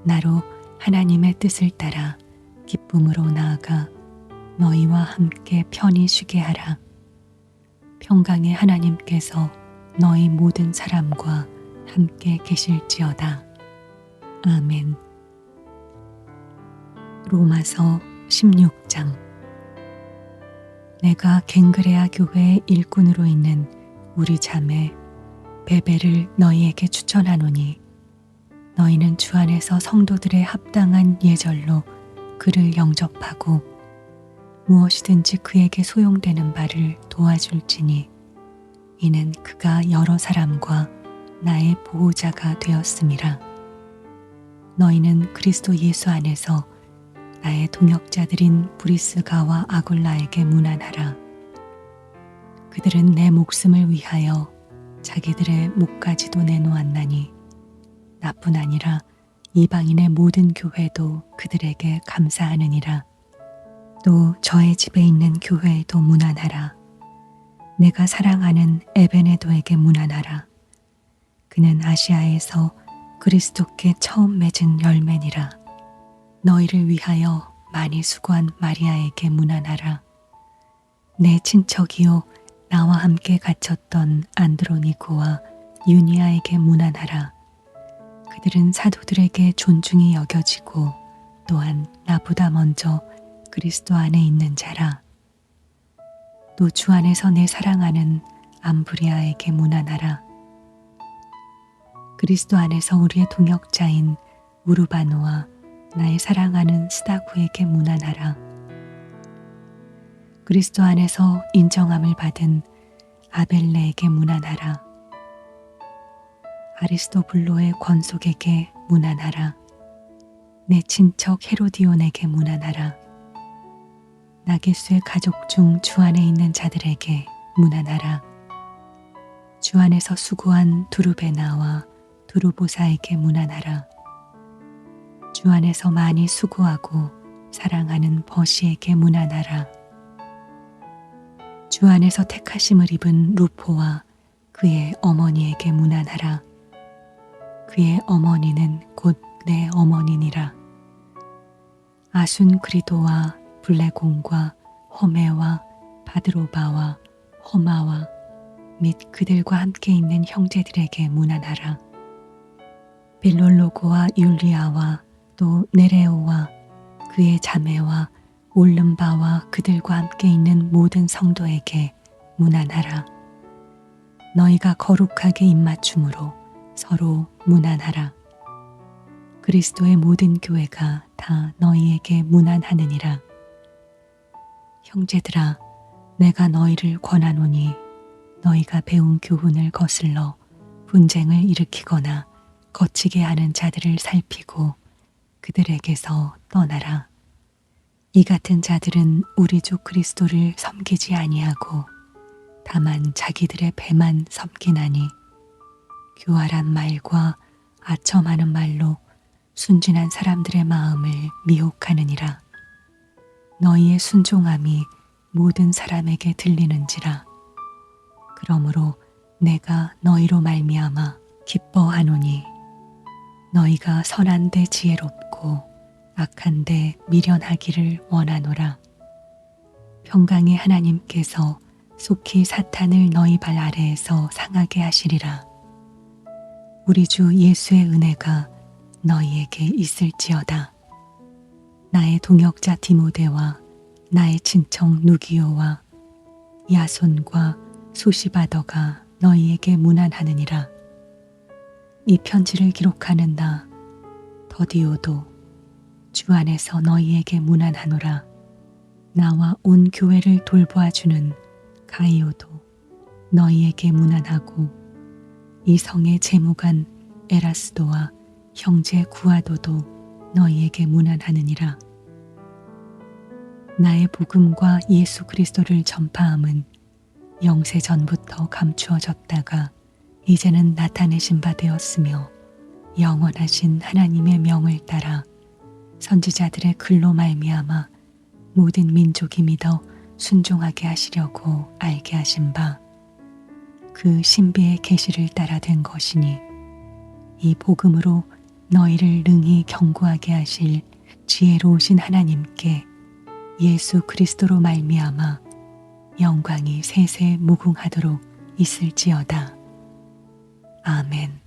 나로 하나님의 뜻을 따라 기쁨으로 나아가 너희와 함께 편히 쉬게 하라. 평강의 하나님께서 너희 모든 사람과 함께 계실지어다. 아멘. 로마서 16장. 내가 갱그레아 교회의 일꾼으로 있는 우리 자매 베베를 너희에게 추천하노니 너희는 주 안에서 성도들의 합당한 예절로 그를 영접하고 무엇이든지 그에게 소용되는 바를 도와줄지니 이는 그가 여러 사람과 나의 보호자가 되었음이라. 너희는 그리스도 예수 안에서 나의 동역자들인 브리스가와 아굴라에게 문안하라. 그들은 내 목숨을 위하여 자기들의 목까지도 내놓았나니 나뿐 아니라 이방인의 모든 교회도 그들에게 감사하느니라. 또 저의 집에 있는 교회에도 문안하라. 내가 사랑하는 에베네도에게 문안하라. 그는 아시아에서 그리스도께 처음 맺은 열매니라. 너희를 위하여 많이 수고한 마리아에게 문안하라. 내 친척이요 나와 함께 갇혔던 안드로니고와 유니아에게 문안하라. 그들은 사도들에게 존중이 여겨지고 또한 나보다 먼저 그리스도 안에 있는 자라. 또 주 안에서 내 사랑하는 암브리아에게 문안하라. 그리스도 안에서 우리의 동역자인 우르바노와 나의 사랑하는 스다구에게 문안하라. 그리스도 안에서 인정함을 받은 아벨레에게 문안하라. 아리스도블로의 권속에게 문안하라. 내 친척 헤로디온에게 문안하라. 나게수의 가족 중 주 안에 있는 자들에게 문안하라. 주 안에서 수고한 두루베나와 두루보사에게 문안하라. 주 안에서 많이 수고하고 사랑하는 버시에게 문안하라. 주 안에서 택하심을 입은 루포와 그의 어머니에게 문안하라. 그의 어머니는 곧 내 어머니니라. 아순그리도와 블레공과 허메와 바드로바와 허마와 및 그들과 함께 있는 형제들에게 문안하라. 빌롤로고와 율리아와 또 네레오와 그의 자매와 올름바와 그들과 함께 있는 모든 성도에게 문안하라. 너희가 거룩하게 입맞춤으로 서로 문안하라. 그리스도의 모든 교회가 다 너희에게 문안하느니라. 형제들아, 내가 너희를 권하노니 너희가 배운 교훈을 거슬러 분쟁을 일으키거나 거치게 하는 자들을 살피고 그들에게서 떠나라. 이 같은 자들은 우리 주 그리스도를 섬기지 아니하고 다만 자기들의 배만 섬기나니 교활한 말과 아첨하는 말로 순진한 사람들의 마음을 미혹하느니라. 너희의 순종함이 모든 사람에게 들리는지라. 그러므로 내가 너희로 말미암아 기뻐하노니 너희가 선한데 지혜롭고 악한데 미련하기를 원하노라. 평강의 하나님께서 속히 사탄을 너희 발 아래에서 상하게 하시리라. 우리 주 예수의 은혜가 너희에게 있을지어다. 나의 동역자 디모데와 나의 친척 누기오와 야손과 소시바더가 너희에게 문안하느니라. 이 편지를 기록하는 나 더디오도 주 안에서 너희에게 문안하노라. 나와 온 교회를 돌보아주는 가이오도 너희에게 문안하고 이 성의 재무관 에라스도와 형제 구아도도 너희에게 문안하느니라. 나의 복음과 예수 그리스도를 전파함은 영세 전부터 감추어졌다가 이제는 나타내신 바 되었으며 영원하신 하나님의 명을 따라 선지자들의 글로 말미암아 모든 민족이 믿어 순종하게 하시려고 알게 하신 바 그 신비의 계시를 따라 된 것이니 이 복음으로 너희를 능히 견고하게 하실 지혜로우신 하나님께 예수 그리스도로 말미암아 영광이 세세 무궁하도록 있을지어다. 아멘.